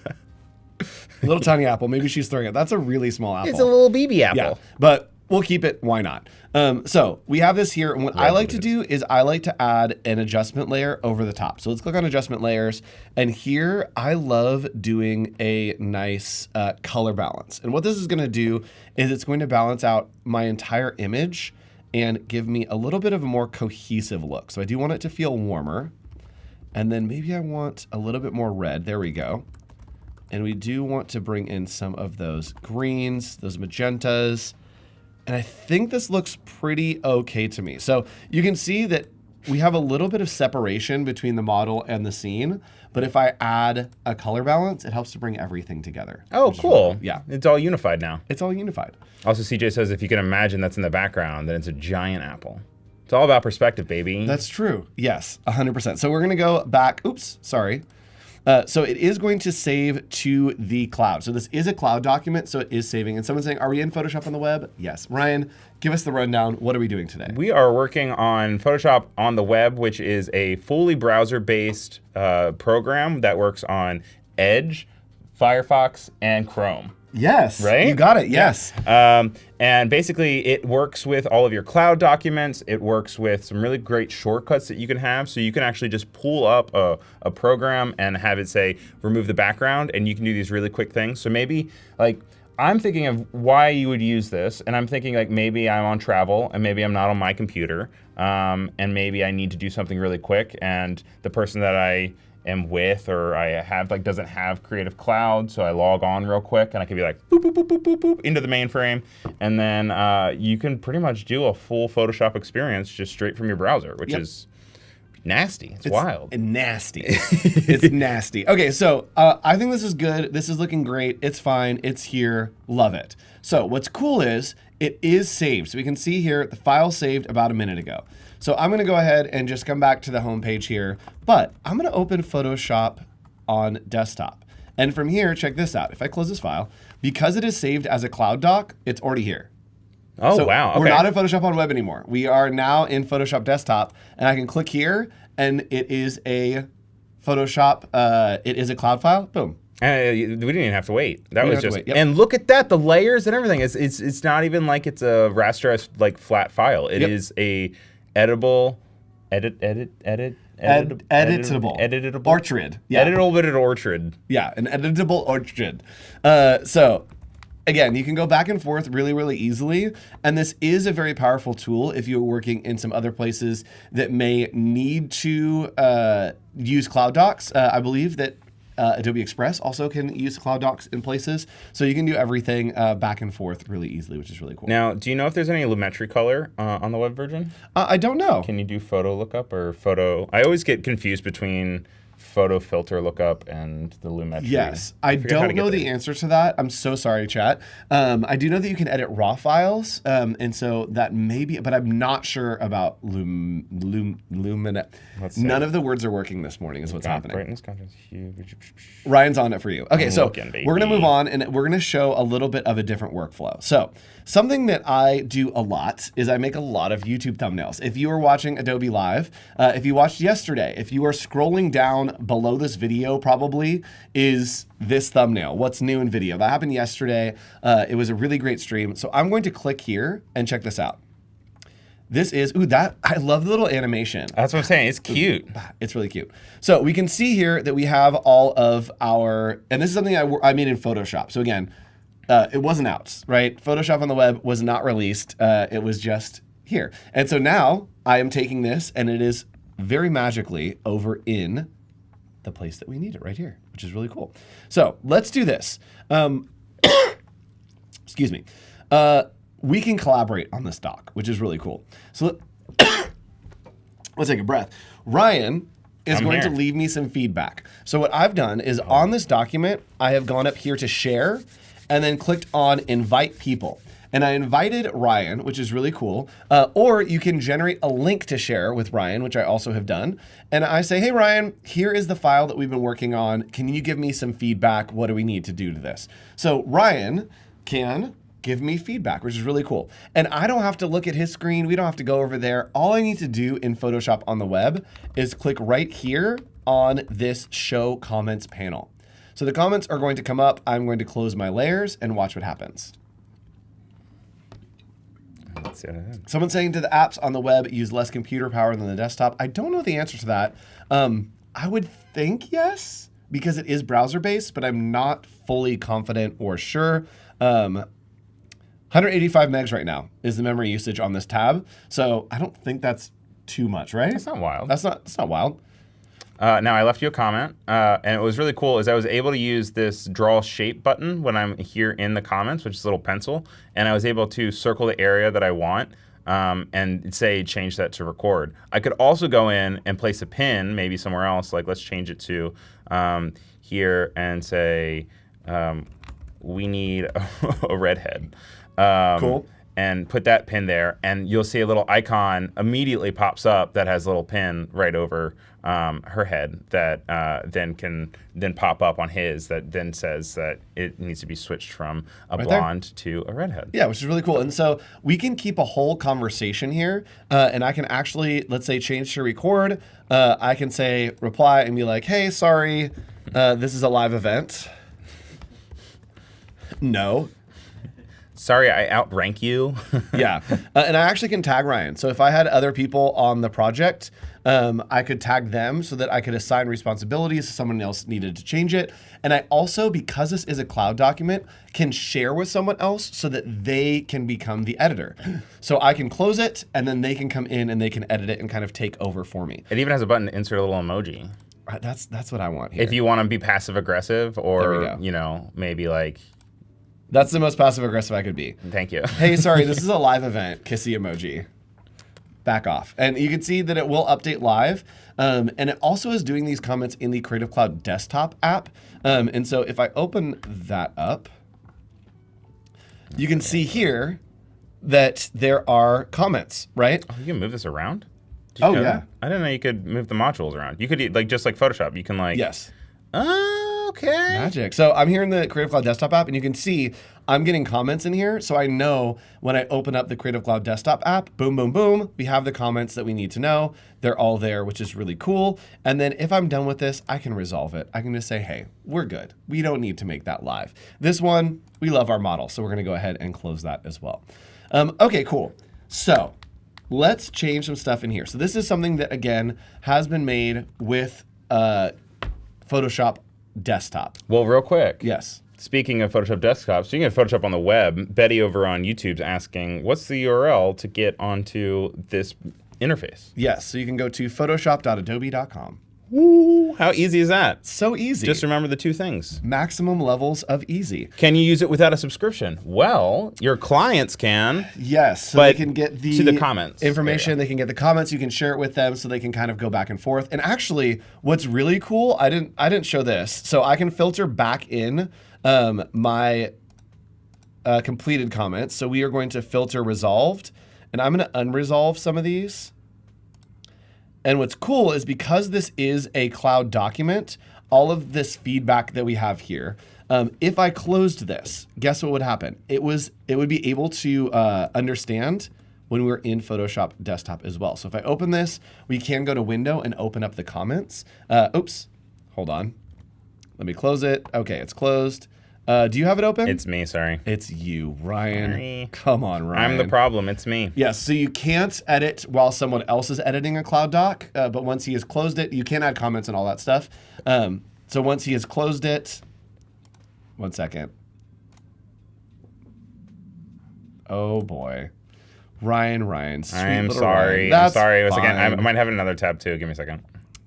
Little tiny apple. Maybe she's throwing it. That's a really small apple. It's a little BB apple. Yeah, but we'll keep it. Why not? So we have this here, and what I like to do is I like to add an adjustment layer over the top. So let's click on adjustment layers, and here I love doing a nice color balance. And what this is going to do is it's going to balance out my entire image and give me a little bit of a more cohesive look. So I do want it to feel warmer, and then maybe I want a little bit more red. There we go. And we do want to bring in some of those greens, those magentas. And I think this looks pretty okay to me. So you can see that we have a little bit of separation between the model and the scene, but if I add a color balance, it helps to bring everything together. Oh, cool. Yeah. It's all unified now. It's all unified. Also, CJ says if you can imagine that's in the background, then it's a giant apple. It's all about perspective, baby. That's true. Yes, 100%. So we're going to go back. Oops, sorry. So it is going to save to the cloud. So this is a cloud document, so it is saving. And someone's saying, are we in Photoshop on the web? Yes. Ryan, give us the rundown. What are we doing today? We are working on Photoshop on the web, which is a fully browser-based program that works on Edge, Firefox, and Chrome. Yes. Right? You got it. Yes. And basically, it works with all of your cloud documents. It works with some really great shortcuts that you can have. So you can actually just pull up a program and have it say, remove the background, and you can do these really quick things. So maybe, like, I'm thinking of why you would use this, and I'm thinking, like, maybe I'm on travel, and maybe I'm not on my computer, and maybe I need to do something really quick, and the person that I am with or I have doesn't have Creative Cloud, so I log on real quick and I can be like boop boop boop boop boop boop into the mainframe, and then you can pretty much do a full Photoshop experience just straight from your browser, which is nasty. It's wild. Nasty. It's nasty. Okay, so I think this is good. This is looking great. It's fine. It's here. Love it. So what's cool is it is saved. So we can see here the file saved about a minute ago. So I'm going to go ahead and just come back to the home page here, but I'm going to open Photoshop on desktop. And from here, check this out. If I close this file, because it is saved as a cloud doc, it's already here. Oh, so wow. Okay. We're not in Photoshop on web anymore. We are now in Photoshop desktop, and I can click here, and it is a Photoshop, it is a cloud file. Boom. We didn't even have to wait. That was just, wait, yep. And look at that, the layers and everything. It's not even like it's a rasterized like flat file. It is a editable, editable orchard. Yeah. Editable orchard. Yeah, an editable orchard. So again, you can go back and forth really, really easily. And this is a very powerful tool if you're working in some other places that may need to use Cloud Docs. I believe that Adobe Express also can use Cloud Docs in places. So you can do everything back and forth really easily, which is really cool. Now, do you know if there's any Lumetri color on the web version? I don't know. Can you do photo lookup or photo? I always get confused between photo filter lookup and the Lumetri. Yes, I don't know the answer to that. I'm so sorry, chat. I do know that you can edit raw files, and so that may be, but I'm not sure about Luminet. None of the words are working this morning is what's happening. Brightness, contrast, hue. Ryan's on it for you. Okay, so Looking, we're going to move on, and we're going to show a little bit of a different workflow. So something that I do a lot is I make a lot of YouTube thumbnails. If you are watching Adobe Live, if you watched yesterday, if you are scrolling down below this video probably is this thumbnail. What's new in video? That happened yesterday. It was a really great stream. So I'm going to click here and check this out. This is, I love the little animation. That's what I'm saying. It's cute. It's really cute. So we can see here that we have all of our, and this is something I made in Photoshop. So again, it wasn't out, right? Photoshop on the web was not released. It was just here. And so now I am taking this and it is very magically over in the place that we need it right here, which is really cool. So let's do this. Excuse me. We can collaborate on this doc, which is really cool. So let's take a breath. Ryan is going to leave me some feedback. So what I've done is on this document, I have gone up here to share and then clicked on invite people. And I invited Ryan, which is really cool. Or you can generate a link to share with Ryan, which I also have done. And I say, hey, Ryan, here is the file that we've been working on. Can you give me some feedback? What do we need to do to this? So Ryan can give me feedback, which is really cool. And I don't have to look at his screen. We don't have to go over there. All I need to do in Photoshop on the web is click right here on this Show Comments panel. So the comments are going to come up. I'm going to close my layers and watch what happens. Someone's saying, do the apps on the web use less computer power than the desktop? I don't know the answer to that. I would think yes, because it is browser-based, but I'm not fully confident or sure. 185 megs right now is the memory usage on this tab. So I don't think that's too much, right? That's not wild. That's not wild. Now I left you a comment, and it was really cool is I was able to use this draw shape button when I'm here in the comments, which is a little pencil, and I was able to circle the area that I want and say change that to record. I could also go in and place a pin maybe somewhere else. Like let's change it to here and say we need a redhead. Cool. And put that pin there, and you'll see a little icon immediately pops up that has a little pin right over her head that then can pop up on his that then says that it needs to be switched from a blonde to a redhead. Yeah, which is really cool. And so we can keep a whole conversation here, and I can actually, let's say, change to record. I can say reply and be like, hey, sorry, this is a live event. No. Sorry, I outrank you. Yeah. And I actually can tag Ryan. So if I had other people on the project, I could tag them so that I could assign responsibilities if someone else needed to change it. And I also, because this is a cloud document, can share with someone else so that they can become the editor. So I can close it, and then they can come in and they can edit it and kind of take over for me. It even has a button to insert a little emoji. That's what I want here. If you want to be passive aggressive, or maybe like. That's the most passive aggressive I could be. Thank you. Hey, sorry, this is a live event. Kissy emoji. Back off. And you can see that it will update live. And it also is doing these comments in the Creative Cloud desktop app. And so if I open that up, you can see here that there are comments, right? Oh, you can move this around? Oh, yeah. That? I didn't know you could move the modules around. You could, like, just like Photoshop, you can like... Yes. Okay. Magic. So I'm here in the Creative Cloud desktop app, and you can see I'm getting comments in here. So I know when I open up the Creative Cloud desktop app, boom, boom, boom, we have the comments that we need to know. They're all there, which is really cool. And then if I'm done with this, I can resolve it. I can just say, hey, we're good. We don't need to make that live. This one, we love our model. So we're going to go ahead and close that as well. Okay, cool. So let's change some stuff in here. So this is something that, again, has been made with Photoshop desktop. Well, real quick. Yes. Speaking of Photoshop desktop, speaking of Photoshop on the web, Betty over on YouTube's asking, what's the URL to get onto this interface? Yes, so you can go to photoshop.adobe.com. Woo! How easy is that? So easy. Just remember the two things. Maximum levels of easy. Can you use it without a subscription? Well, your clients can. Yes, so but they can get the comments information. They can get the comments. You can share it with them, so they can kind of go back and forth. And actually, what's really cool, I didn't show this, so I can filter back in my completed comments. So we are going to filter resolved, and I'm going to unresolve some of these. And what's cool is because this is a cloud document, all of this feedback that we have here, if I closed this, guess what would happen? It would be able to understand when we're in Photoshop desktop as well. So if I open this, we can go to Window and open up the comments. Oops, hold on. Let me close it. Okay, it's closed. Do you have it open? It's me, sorry. It's you, Ryan. Sorry. Come on, Ryan. I'm the problem, it's me. Yes, so you can't edit while someone else is editing a cloud doc, but once he has closed it, you can add comments and all that stuff. So once he has closed it, one second. Oh boy. Ryan, sweet I'm little sorry. Ryan. I'm sorry. It was again. I fine. might have another tab too. Give me a second.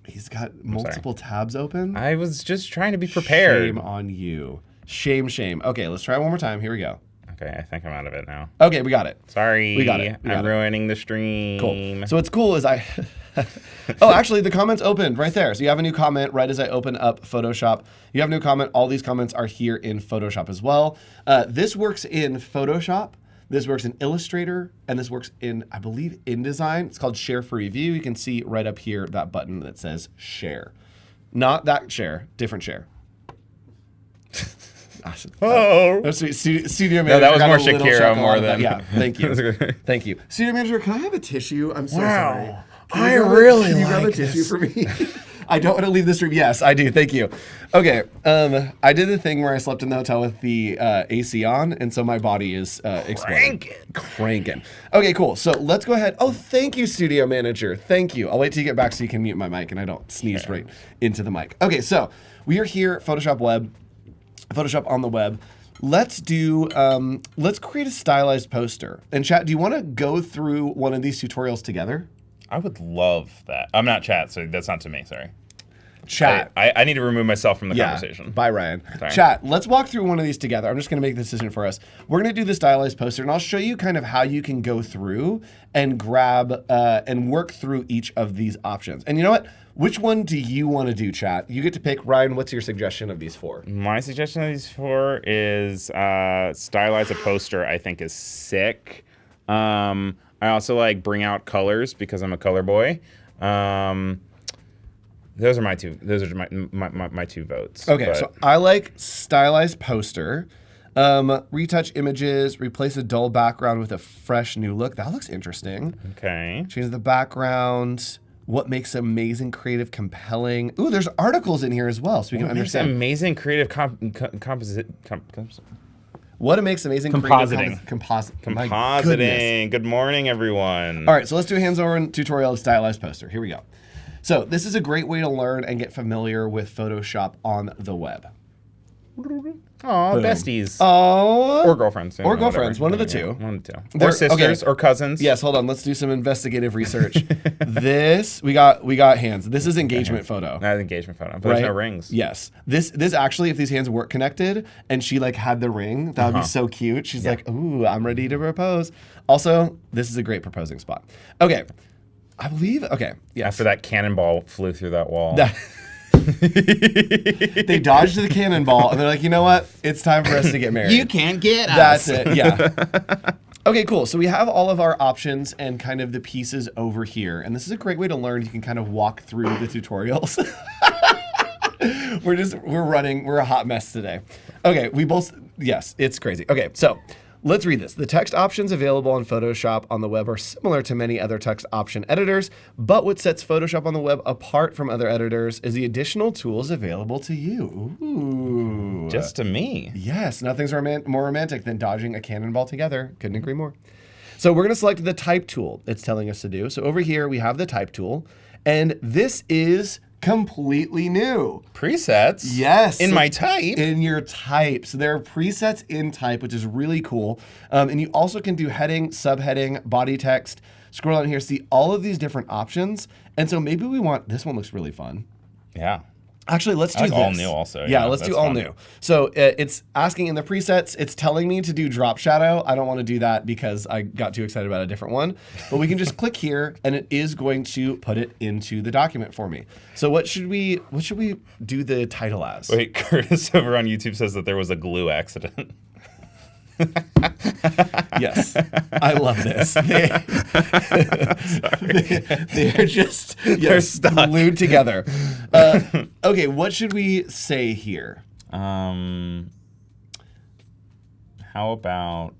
He's got multiple tabs open. I was just trying to be prepared. Shame on you. Shame. Okay, let's try it one more time. Here we go. Okay, I think I'm out of it now. Okay, we got it. Sorry. We got it. I'm ruining the stream. Cool. So what's cool is oh, actually, the comments opened right there. So you have a new comment right as I open up Photoshop. You have a new comment. All these comments are here in Photoshop as well. This works in Photoshop. This works in Illustrator, and this works in, I believe, InDesign. It's called Share for Review. You can see right up here that button that says Share. Not that share, different share. Oh, That's sweet. Studio no, Manager. that was got more a little Shakira chuckle more out of that. than. Yeah, thank you. Thank you. Studio Manager, can I have a tissue? I'm so sorry. I really Can you grab a like tissue this. for me? I don't want to leave this room. Yes, I do. Thank you. Okay. I did the thing where I slept in the hotel with the AC on, and so my body is exploding. Cranking. Okay, cool. So let's go ahead. Oh, thank you, Studio Manager. Thank you. I'll wait till you get back so you can mute my mic and I don't sneeze right into the mic. Okay, so we are here at Photoshop on the web. Let's do, let's create a stylized poster. And chat, do you want to go through one of these tutorials together? I would love that. I'm not chat, so that's not to me. Sorry. Chat. I need to remove myself from the conversation. Bye, Ryan. Sorry. Chat, let's walk through one of these together. I'm just going to make the decision for us. We're going to do the Stylize poster, and I'll show you kind of how you can go through and grab and work through each of these options. And you know what? Which one do you want to do, chat? You get to pick. Ryan, what's your suggestion of these 4? My suggestion of these 4 is Stylize a poster. I think is sick. I also like bring out colors because I'm a color boy. Those are my 2. Those are my 2 votes. Okay, so I like Stylize poster. Retouch images, replace a dull background with a fresh new look. That looks interesting. Okay. Change the background. What makes amazing, creative, compelling? Ooh, there's articles in here as well, so we can understand. Amazing creative What makes amazing compositing. Compositing. Good morning, everyone. All right, so let's do a hands-on tutorial of Stylize poster. Here we go. So this is a great way to learn and get familiar with Photoshop on the web. Aw, besties. Oh. Or girlfriends. Or girlfriends, one of the two. One of the 2. Or sisters, or cousins. Yes, hold on. Let's do some investigative research. We got hands. This is engagement photo. That's engagement photo. But there's no rings. Yes. This actually, if these hands weren't connected and she like had the ring, that would be so cute. She's like, ooh, I'm ready to propose. Also, this is a great proposing spot. Okay. I believe, okay. Yes. After that cannonball flew through that wall. They dodged the cannonball and they're like, you know what? It's time for us to get married. You can't get us. That's it, yeah. Okay, cool. So we have all of our options and kind of the pieces over here. And this is a great way to learn. You can kind of walk through the tutorials. We're a hot mess today. Okay, yes, it's crazy. Okay, so let's read this. The text options available in Photoshop on the web are similar to many other text option editors, but what sets Photoshop on the web apart from other editors is the additional tools available to you. Ooh. Just to me. Yes, nothing's more romantic than dodging a cannonball together. Couldn't agree more. So we're going to select the type tool it's telling us to do. So over here we have the type tool, and this is completely new. Presets? Yes. In my type? In your type. So there are presets in type, which is really cool. And you also can do heading, subheading, body text. Scroll down here, see all of these different options. And so maybe we want, this one looks really fun. Yeah. Actually, let's do this. all new also. Yeah, let's do all fun. new. So it's asking in the presets, it's telling me to do drop shadow. I don't want to do that because I got too excited about a different one. But we can just click here and it is going to put it into the document for me. So what should we do the title as? Wait, Curtis over on YouTube says that there was a glue accident. Yes, I love this. They are just glued together. Okay, what should we say here? How about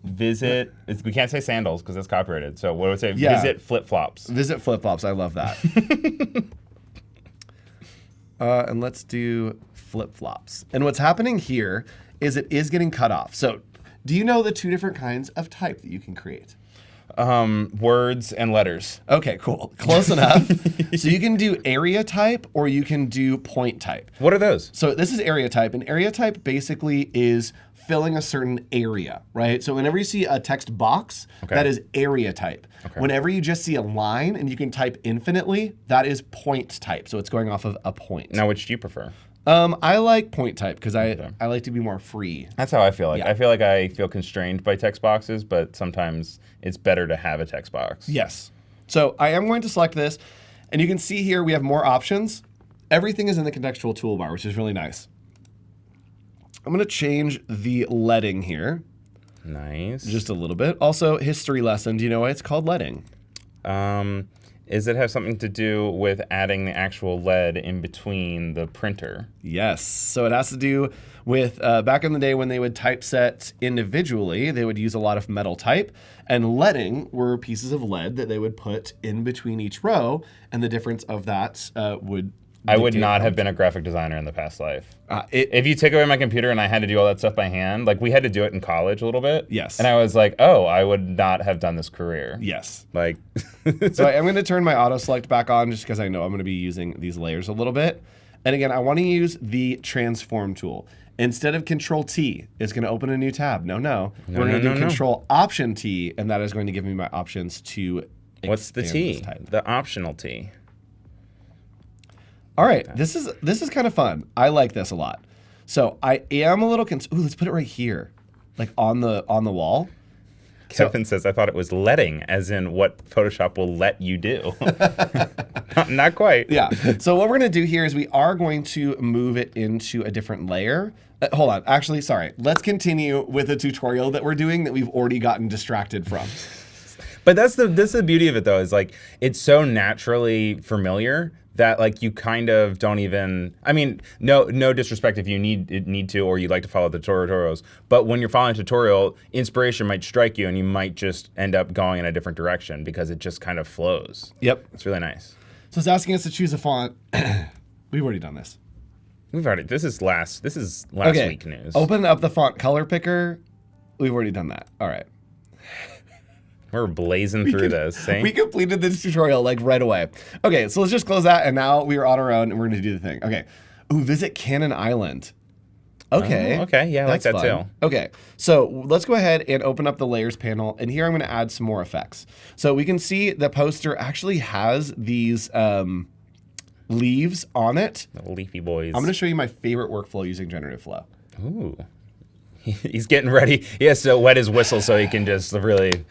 visit? We can't say sandals because that's copyrighted. So what would it say? Yeah. Visit flip-flops. Visit flip-flops. I love that. And let's do flip-flops. And what's happening here is it is getting cut off. So do you know the 2 different kinds of type that you can create? Words and letters. Okay, cool. Close enough. So you can do area type or you can do point type. What are those? So this is area type, and area type basically is filling a certain area, right? So whenever you see a text box, that is area type. Okay. Whenever you just see a line and you can type infinitely, that is point type. So it's going off of a point. Now, which do you prefer? I like point type because I like to be more free. That's how I feel like. Yeah. I feel like I feel constrained by text boxes, but sometimes it's better to have a text box. Yes. So I am going to select this, and you can see here we have more options. Everything is in the contextual toolbar, which is really nice. I'm going to change the leading here. Nice. Just a little bit. Also, history lesson. Do you know why it's called leading? Does it have something to do with adding the actual lead in between the printer? Yes. So it has to do with back in the day when they would typeset individually, they would use a lot of metal type, and leading were pieces of lead that they would put in between each row, and the difference of that would I would not have been a graphic designer in the past life. If you take away my computer and I had to do all that stuff by hand, like we had to do it in college a little bit. Yes. And I was like, oh, I would not have done this career. Yes. Like. So I'm going to turn my auto select back on just because I know I'm going to be using these layers a little bit. And again, I want to use the transform tool. Instead of Control T, it's going to open a new tab. No. We're going to do Control Option T, and that is going to give me my options to What's the T? The optional T. All right, this is kind of fun. I like this a lot. So I am a little ooh, let's put it right here, like on the wall. Kevin says, I thought it was letting, as in what Photoshop will let you do. Not quite. Yeah. So what we're going to do here is we are going to move it into a different layer. Hold on. Actually, sorry. Let's continue with the tutorial that we're doing that we've already gotten distracted from. But that's the beauty of it, though, is like it's so naturally familiar that like you kind of don't even. I mean, no disrespect if you need to or you like to follow the tutorials, but when you're following a tutorial, inspiration might strike you and you might just end up going in a different direction because it just kind of flows. Yep. It's really nice. So it's asking us to choose a font. We've already done this. This is last Okay. week news. Open up the font color picker. We've already done that. All right. We're blazing through this. See? We completed this tutorial like right away. Okay, so let's just close that, and now we are on our own, and we're going to do the thing. Okay. Ooh, visit Cannon Island. Okay. Oh, okay, yeah, I like that fun. too. Okay, so let's go ahead and open up the layers panel, and here I'm going to add some more effects. So we can see the poster actually has these leaves on it. Little leafy boys. I'm going to show you my favorite workflow using Generative Flow. Ooh. He's getting ready. He has to wet his whistle so he can just really...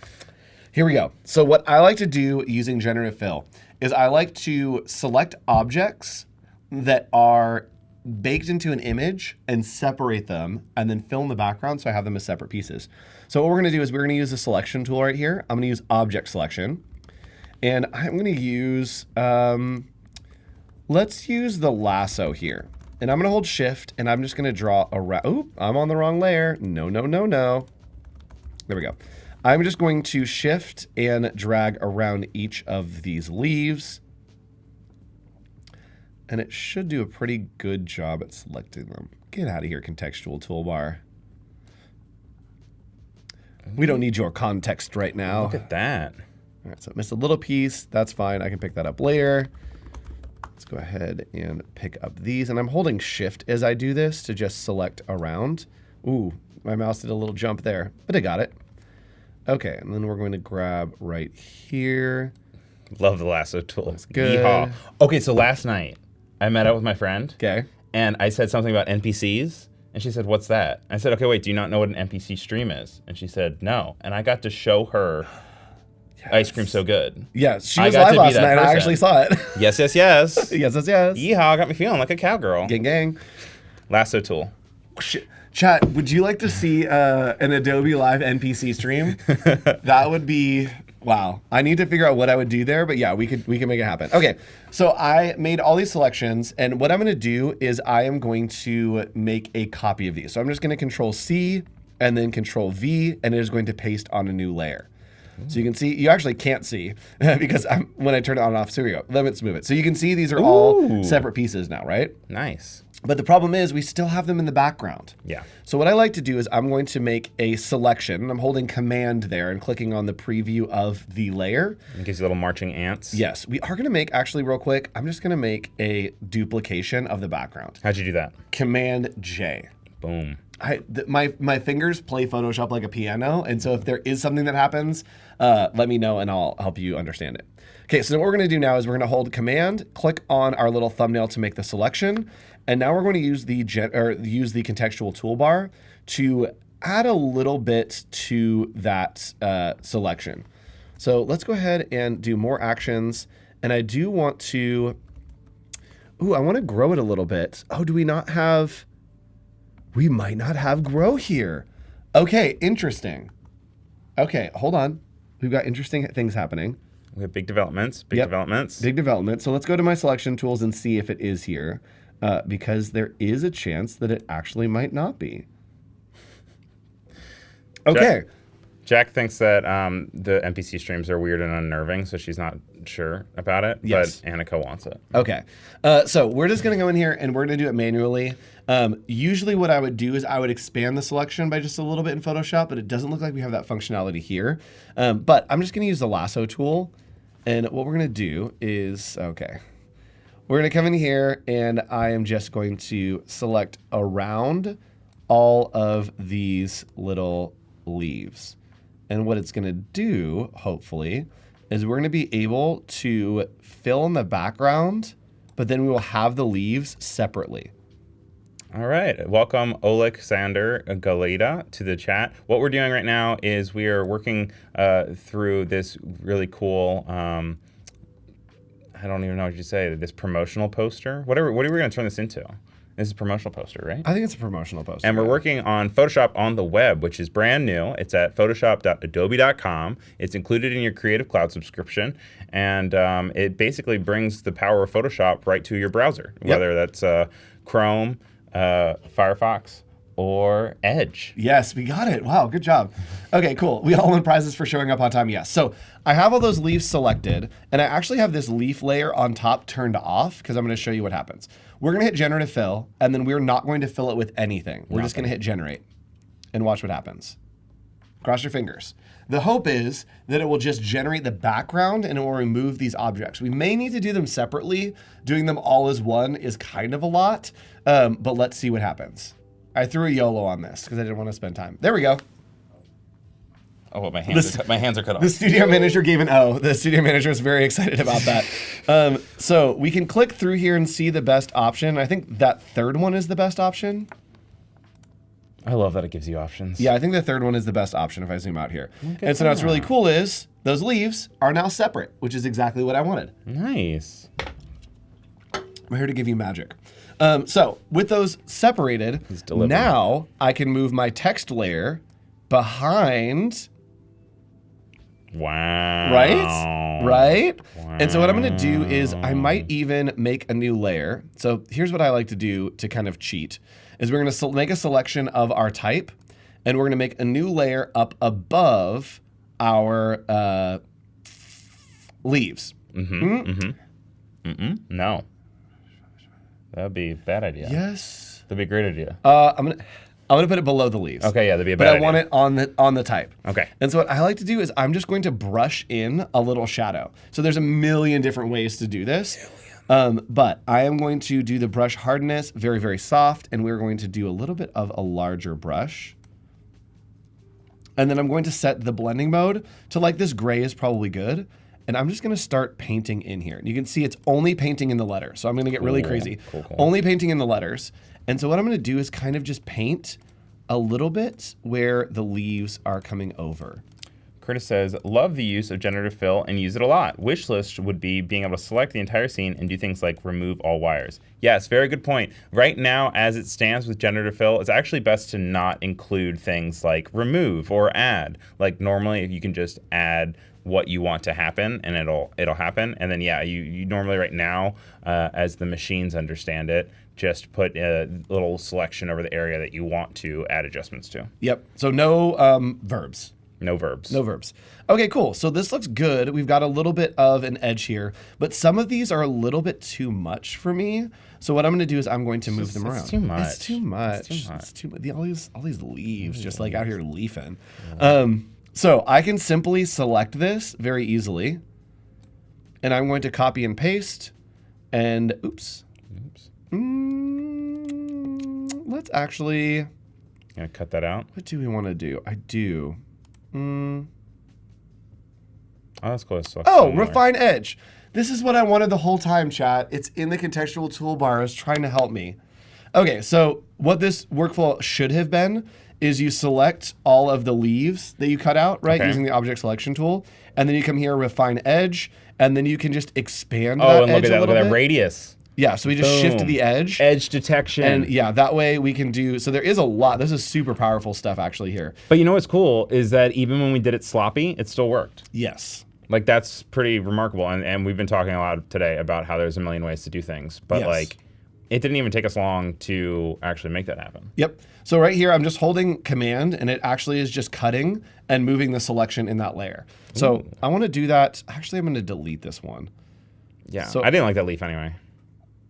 Here we go. So what I like to do using Generative Fill is I like to select objects that are baked into an image and separate them and then fill in the background so I have them as separate pieces. So what we're going to do is we're going to use the selection tool right here. I'm going to use object selection. And I'm going to use, let's use the lasso here. And I'm going to hold shift and I'm just going to draw around. Oop, I'm on the wrong layer. No. There we go. I'm just going to shift and drag around each of these leaves. And it should do a pretty good job at selecting them. Get out of here, contextual toolbar. We don't need your context right now. Look at that. All right, so I missed a little piece. That's fine. I can pick that up later. Let's go ahead and pick up these. And I'm holding shift as I do this to just select around. Ooh, my mouse did a little jump there, but I got it. Okay, and then we're going to grab right here. Love the lasso tool. That's good. Yeehaw. Okay, so last night I met up with my friend. Okay. And I said something about NPCs. And she said, what's that? I said, okay, wait, do you not know what an NPC stream is? And she said, no. And I got to show her Ice Cream So Good. Yes, she was live last night. I actually saw it. Yes. Yes. Yeehaw, got me feeling like a cowgirl. Gang. Lasso tool. Chat, would you like to see an Adobe Live NPC stream? That would be, wow. I need to figure out what I would do there, but yeah, we can make it happen. Okay, so I made all these selections, and what I'm gonna do is I am going to make a copy of these. So I'm just gonna Control C and then Control V, and it is going to paste on a new layer. So you can see, you actually can't see because when I turn it on and off, so here we go, let's move it. So you can see these are all separate pieces now, right? Nice. But the problem is we still have them in the background. Yeah. So what I like to do is I'm going to make a selection. I'm holding Command there and clicking on the preview of the layer. It gives you little marching ants. Yes. We are going to make, actually real quick, I'm just going to make a duplication of the background. How'd you do that? Command J. Boom. My fingers play Photoshop like a piano, and so if there is something that happens, let me know and I'll help you understand it. Okay, so what we're going to do now is we're going to hold Command, click on our little thumbnail to make the selection, and now we're going to use the use the contextual toolbar to add a little bit to that selection. So let's go ahead and do more actions, and I do want to. Ooh, I want to grow it a little bit. Oh, do we not have? We might not have grow here. Okay, interesting. Okay, hold on. We've got interesting things happening. We have big developments. Big development. So let's go to my selection tools and see if it is here, because there is a chance that it actually might not be. Okay. Jack thinks that the NPC streams are weird and unnerving, so she's not sure about it, yes. But Annika wants it. Okay. So we're just going to go in here and we're going to do it manually. Usually what I would do is I would expand the selection by just a little bit in Photoshop, but it doesn't look like we have that functionality here. But I'm just going to use the lasso tool. And what we're going to do is, okay, we're going to come in here and I am just going to select around all of these little leaves. And what it's going to do, hopefully, is we're going to be able to fill in the background, but then we will have the leaves separately. All right. Welcome, Alexander Galeta, to the chat. What we're doing right now is we are working through this really cool, I don't even know what you say, this promotional poster. What are we going to turn this into? This is a promotional poster, right? I think it's a promotional poster. And we're working on Photoshop on the web, which is brand new. It's at photoshop.adobe.com. It's included in your Creative Cloud subscription. And it basically brings the power of Photoshop right to your browser, whether that's Chrome, Firefox, or Edge. Yes, we got it. Wow, good job. Okay, cool. We all win prizes for showing up on time. Yes. So I have all those leaves selected, and I actually have this leaf layer on top turned off because I'm going to show you what happens. We're going to hit Generative Fill, and then we're not going to fill it with anything. We're just going to hit Generate and watch what happens. Cross your fingers. The hope is that it will just generate the background and it will remove these objects. We may need to do them separately. Doing them all as one is kind of a lot, but let's see what happens. I threw a YOLO on this because I didn't want to spend time. There we go. Oh, well, my hands are cut off. The studio manager gave an O. The studio manager was very excited about that. So we can click through here and see the best option. I think that third one is the best option. I love that it gives you options. Yeah, I think the third one is the best option if I zoom out here. And so now what's really cool is those leaves are now separate, which is exactly what I wanted. Nice. I'm here to give you magic. So with those separated, now I can move my text layer behind. Wow. Right? Right? Wow. And so what I'm going to do is I might even make a new layer. So here's what I like to do to kind of cheat, is we're going to make a selection of our type, and we're going to make a new layer up above our leaves. No. That'd be a bad idea. Yes. That'd be a great idea. I'm gonna put it below the leaves. Okay, yeah, that'd be a bad But I idea. want it on the type. Okay. And so what I like to do is I'm just going to brush in a little shadow. So there's a million different ways to do this. But I am going to do the brush hardness very, very soft, and we're going to do a little bit of a larger brush. And then I'm going to set the blending mode to like this gray is probably good. And I'm just going to start painting in here. And you can see it's only painting in the letters. So I'm going to get really crazy. Cool. Only painting in the letters. And so what I'm going to do is kind of just paint a little bit where the leaves are coming over. Curtis says, love the use of generative fill and use it a lot. Wish list would be being able to select the entire scene and do things like remove all wires. Yes, very good point. Right now, as it stands with generative fill, it's actually best to not include things like remove or add. Like normally you can just add what you want to happen and it'll happen. And then yeah, you normally right now, as the machines understand it, just put a little selection over the area that you want to add adjustments to. Yep. So no verbs. No verbs. No verbs. Okay, cool. So this looks good. We've got a little bit of an edge here, but some of these are a little bit too much for me. So what I'm going to do is I'm going to move them around. It's too much. It's too much. It's too much. All these leaves just like out here leafing. So I can simply select this very easily, and I'm going to copy and paste, and oops. Let's actually. Gonna cut that out. What do we want to do? I do. Oh, that's close. Oh, refine edge. This is what I wanted the whole time, chat. It's in the contextual toolbar. It's trying to help me. Okay, so what this workflow should have been is you select all of the leaves that you cut out, right, using the object selection tool, and then you come here, refine edge, and then you can just expand that edge a little bit. Oh, and look at that radius. Yeah, so we just shift to the edge. Edge detection. And yeah, that way we can do, so there is a lot. This is super powerful stuff actually here. But you know what's cool is that even when we did it sloppy, it still worked. Yes. Like that's pretty remarkable. And we've been talking a lot today about how there's a million ways to do things. But like, it didn't even take us long to actually make that happen. Yep. So right here, I'm just holding command and it actually is just cutting and moving the selection in that layer. So I want to do that. Actually, I'm going to delete this one. Yeah, so, I didn't like that leaf anyway.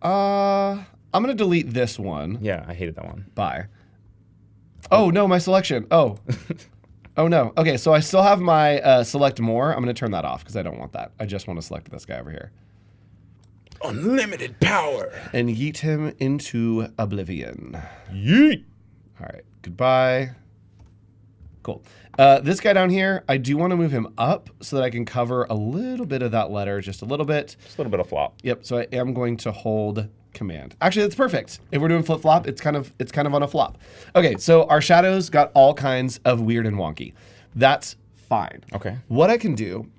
I'm going to delete this one. Yeah, I hated that one. Bye. Oh, no, my selection. Oh. Oh, no. Okay, so I still have my select more. I'm going to turn that off because I don't want that. I just want to select this guy over here. Unlimited power. And yeet him into oblivion. Yeet. All right, goodbye. Cool. This guy down here, I do want to move him up so that I can cover a little bit of that letter, just a little bit. Just a little bit of flop. Yep. So I am going to hold Command. Actually, that's perfect. If we're doing flip flop, it's kind of on a flop. Okay. So our shadows got all kinds of weird and wonky. That's fine. Okay. What I can do.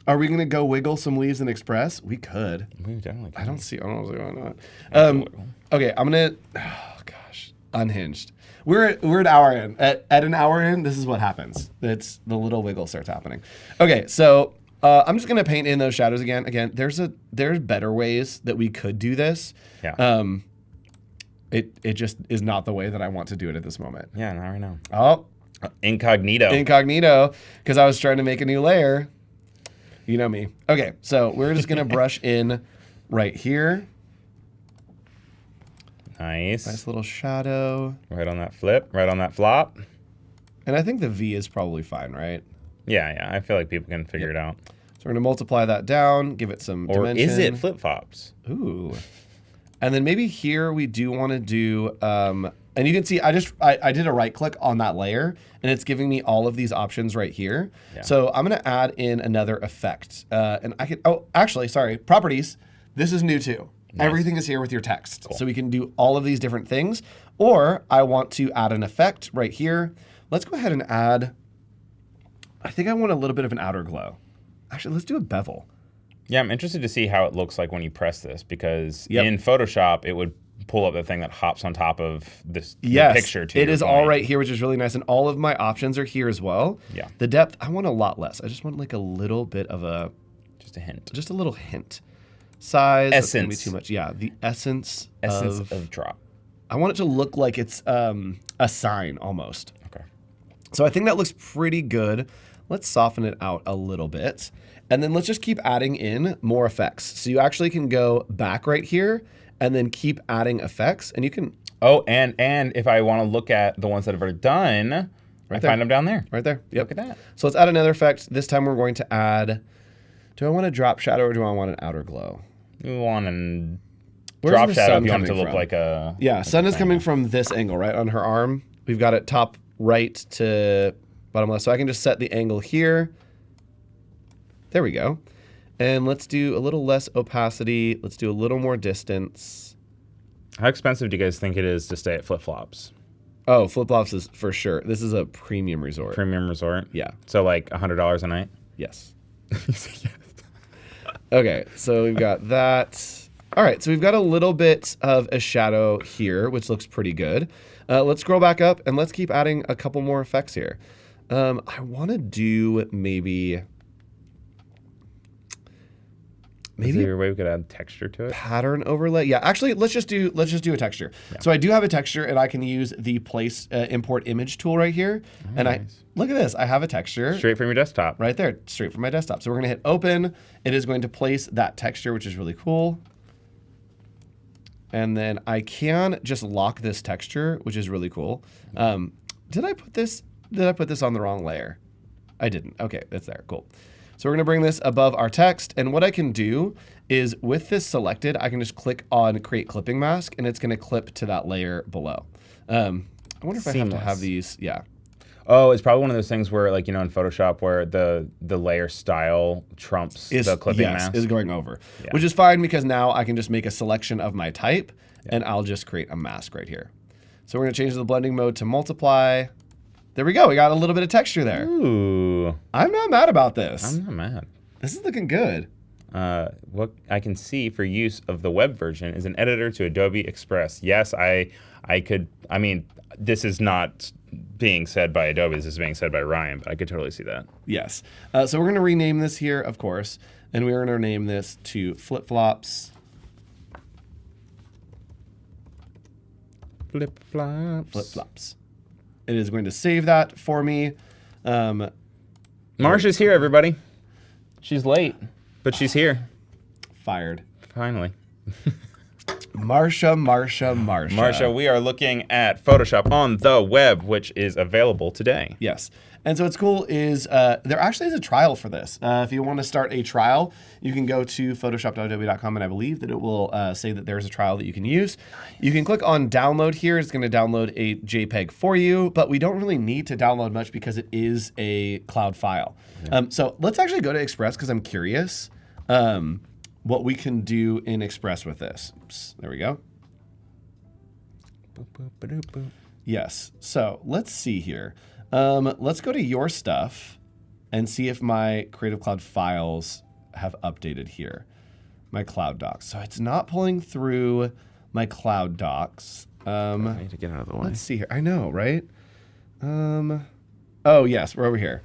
Are we going to go wiggle some leaves in Express? We could. We definitely can. I don't see why not. Okay, I'm gonna. Oh gosh, unhinged. We're an hour in. At an hour in, this is what happens. It's the little wiggle starts happening. Okay, so I'm just gonna paint in those shadows again. Again, there's better ways that we could do this. Yeah. It just is not the way that I want to do it at this moment. Yeah, now I know. Oh, Incognito. because I was trying to make a new layer. You know me. Okay, so we're just gonna brush in right here. Nice little shadow. Right on that flip, right on that flop. And I think the V is probably fine, right? Yeah. I feel like people can figure it out. So we're gonna multiply that down, give it some dimension. Or is it flip-flops? Ooh. And then maybe here we do want to do, and you can see I did a right click on that layer and it's giving me all of these options right here. Yeah. So I'm gonna add in another effect. And I can, properties. This is new too. Nice. Everything is here with your text. Cool. So we can do all of these different things. Or I want to add an effect right here. Let's go ahead and add, I think I want a little bit of an outer glow. Actually, let's do a bevel. Yeah, I'm interested to see how it looks like when you press this because in Photoshop, it would pull up the thing that hops on top of this picture. It is all right here, which is really nice. And all of my options are here as well. Yeah. The depth, I want a lot less. I just want like a little bit of a... Just a hint. Just a little hint. Size. Essence. That's gonna be too much. Yeah, the essence of drop. I want it to look like it's a sign almost. Okay. So I think that looks pretty good. Let's soften it out a little bit. And then let's just keep adding in more effects. So you actually can go back right here and then keep adding effects. And you can... Oh, and if I want to look at the ones that I've already done, find them down there. Right there. Yep. Look at that. So let's add another effect. This time we're going to add... Do I want a drop shadow or do I want an outer glow? You want a drop shadow if you want it to look like a... Yeah, sun is coming from this angle, right, on her arm. We've got it top right to bottom left. So I can just set the angle here. There we go. And let's do a little less opacity. Let's do a little more distance. How expensive do you guys think it is to stay at Flip-Flops? Oh, Flip-Flops is for sure. This is a premium resort. Premium resort? Yeah. So like $100 a night? Yes. Yes. Okay, so we've got that. All right, so we've got a little bit of a shadow here, which looks pretty good. Let's scroll back up and let's keep adding a couple more effects here. I want to do maybe Is there a way we could add texture to it? Pattern overlay. Yeah, actually, let's just do a texture. Yeah. So I do have a texture, and I can use the place import image tool right here. Oh, and nice. Look at this. I have a texture straight from your desktop. Right there, straight from my desktop. So we're gonna hit open. It is going to place that texture, which is really cool. And then I can just lock this texture, which is really cool. Did I put this on the wrong layer? I didn't. Okay, it's there. Cool. So we're going to bring this above our text. And what I can do is with this selected, I can just click on create clipping mask and it's going to clip to that layer below. I wonder if I have to have these. Yeah. Oh, it's probably one of those things where, like, you know, in Photoshop where the layer style trumps the clipping mask. Is going over, which is fine because now I can just make a selection of my type and I'll just create a mask right here. So we're going to change the blending mode to multiply. There we go. We got a little bit of texture there. Ooh. I'm not mad about this. I'm not mad. This is looking good. What I can see for use of the web version is an editor to Adobe Express. Yes, I could. I mean, this is not being said by Adobe. This is being said by Ryan, but I could totally see that. Yes. So we're going to rename this here, of course, and we're going to name this to Flip-Flops. Flip-Flops. Flip-Flops. It is going to save that for me. Marsha's here, everybody. She's late, but she's here. Fired. Finally. Marsha. Marsha, we are looking at Photoshop on the web, which is available today. Yes. And so what's cool is there actually is a trial for this. If you want to start a trial, you can go to photoshop.adobe.com, and I believe that it will say that there's a trial that you can use. You can click on download here. It's going to download a JPEG for you, but we don't really need to download much because it is a cloud file. Yeah. So let's actually go to Express because I'm curious what we can do in Express with this. Oops, there we go. Boop, boop, ba-doop, boop. Yes. So let's see here. Let's go to your stuff and see if my Creative Cloud files have updated here. My Cloud Docs. So it's not pulling through my Cloud Docs. I need to get out of the way. Let's see here. I know, right? Oh, yes, we're over here.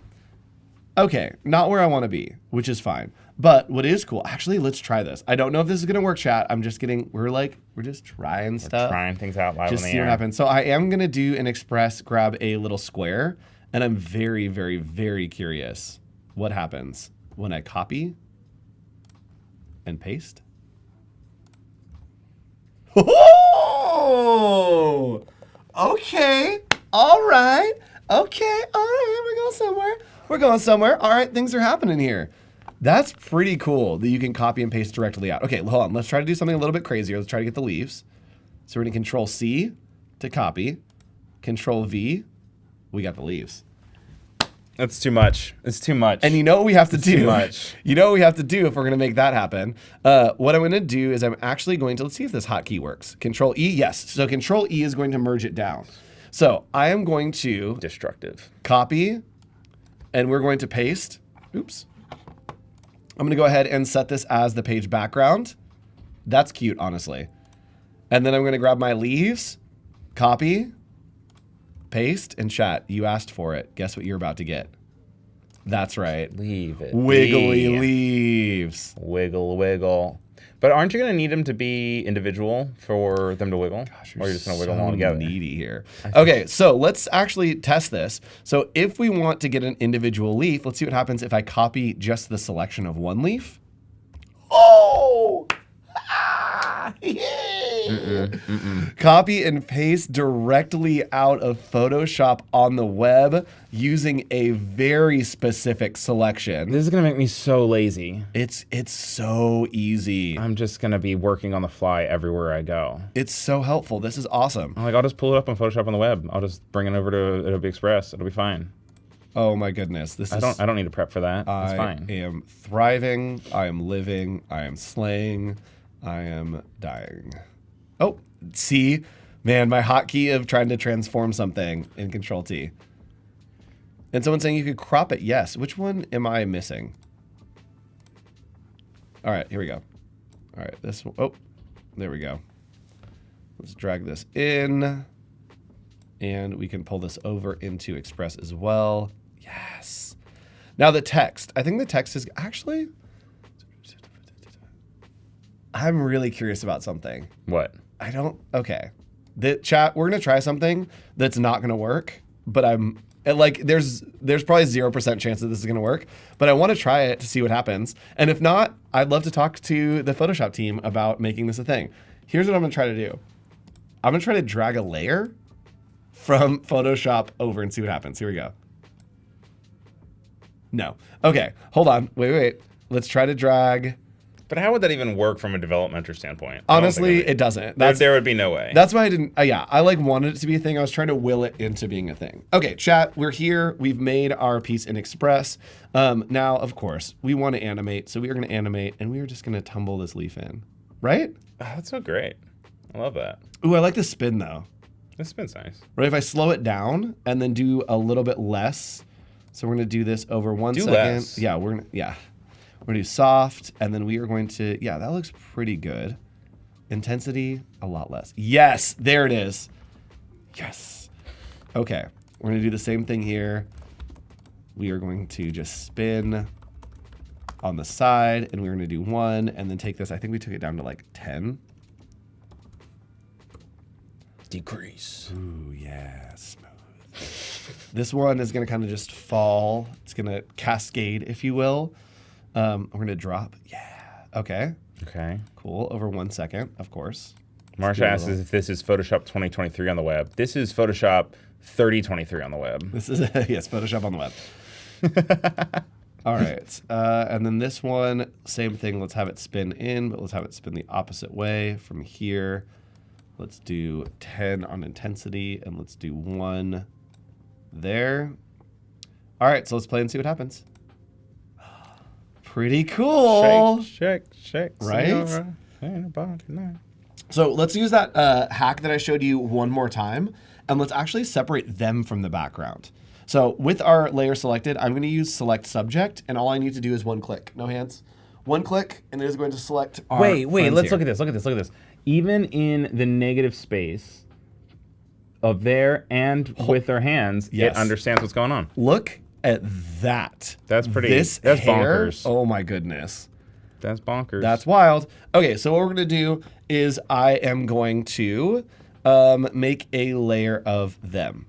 Okay, not where I want to be, which is fine. But what is cool, actually, let's try this. I don't know if this is going to work, chat. I'm just kidding. We're just trying stuff. Trying things out live just on the see air. what happens. So I am going to do an Express, grab a little square, and I'm very, very, very curious what happens when I copy and paste. Oh! Okay. All right. Okay. All right. We're going somewhere. We're going somewhere. All right. Things are happening here. That's pretty cool that you can copy and paste directly out. Okay, hold on. Let's try to do something a little bit crazier. Let's try to get the leaves. So we're going to Control C to copy. Control V. We got the leaves. That's too much. It's too much. And you know what we have to do? Too much. You know what we have to do if we're going to make that happen? What I'm going to do is I'm actually going to, let's see if this hotkey works. Control E, yes. So Control E is going to merge it down. So I am going to Destructive. copy, and we're going to paste. Oops. I'm going to go ahead and set this as the page background. That's cute, honestly. And then I'm going to grab my leaves, copy, paste, and chat. You asked for it. Guess what you're about to get? That's right. Leave it. Wiggly leaves. Wiggle, wiggle. But aren't you going to need them to be individual for them to wiggle? Gosh, or you're just going to wiggle so them all together? needy here. Okay, so let's actually test this. So if we want to get an individual leaf, let's see what happens if I copy just the selection of one leaf. Oh! Ah! Copy and paste directly out of Photoshop on the web using a very specific selection. This is going to make me so lazy. It's so easy. I'm just going to be working on the fly everywhere I go. It's so helpful. This is awesome. I'm like, I'll just pull it up on Photoshop on the web. I'll just bring it over to Adobe Express. It'll be fine. Oh my goodness. This I don't need to prep for that. It's fine. I am thriving. I am living. I am slaying. I am dying. Oh, see, man, my hotkey of trying to transform something in Control T. And someone's saying you could crop it. Yes. Which one am I missing? All right, here we go. All right, this one. Oh, there we go. Let's drag this in. And we can pull this over into Express as well. Yes. Now the text. I think the text is actually... I'm really curious about something. What? Okay. The chat, we're going to try something that's not going to work, but there's probably 0% chance that this is going to work, but I want to try it to see what happens. And if not, I'd love to talk to the Photoshop team about making this a thing. Here's what I'm going to try to do. I'm going to try to drag a layer from Photoshop over and see what happens. Here we go. No. Okay. Hold on. Wait. Let's try to drag. But how would that even work from a developmental standpoint? Honestly, it doesn't. There would be no way. That's why I didn't. I wanted it to be a thing. I was trying to will it into being a thing. Okay, chat, we're here. We've made our piece in Express. Now, of course, we want to animate. So we are going to animate, and we are just going to tumble this leaf in. Right? Oh, that's so great. I love that. Ooh, I like the spin, though. This spin's nice. Right, if I slow it down and then do a little bit less. So we're going to do this over 1 second. Less. Yeah, we're going to do soft, and then we are going to, that looks pretty good. Intensity, a lot less. Yes, there it is. Yes. Okay, we're going to do the same thing here. We are going to just spin on the side, and we're going to do 1, and then take this. I think we took it down to like 10. Decrease. Ooh, yeah, smooth. This one is going to kind of just fall. It's going to cascade, if you will. We're going to drop. Yeah. Okay. Okay. Cool. Over 1 second, of course. Marsha asks if this is Photoshop 2023 on the web. This is Photoshop 3023 on the web. This is, yes, Photoshop on the web. All right. And then this one, same thing. Let's have it spin in, but let's have it spin the opposite way from here. Let's do 10 on intensity, and let's do 1 there. All right, so let's play and see what happens. Pretty cool. Shake. Right? So let's use that hack that I showed you one more time, and let's actually separate them from the background. So with our layer selected, I'm going to use select subject, and all I need to do is 1 click. No hands. 1 click, and it is going to select our Wait, let's here. look at this. Even in the negative space of there and with our hands, Yes. it understands what's going on. Look at that's That's pretty. This that's hair, bonkers. oh my goodness. That's bonkers. That's wild. Okay, so what we're gonna do is I am going to make a layer of them.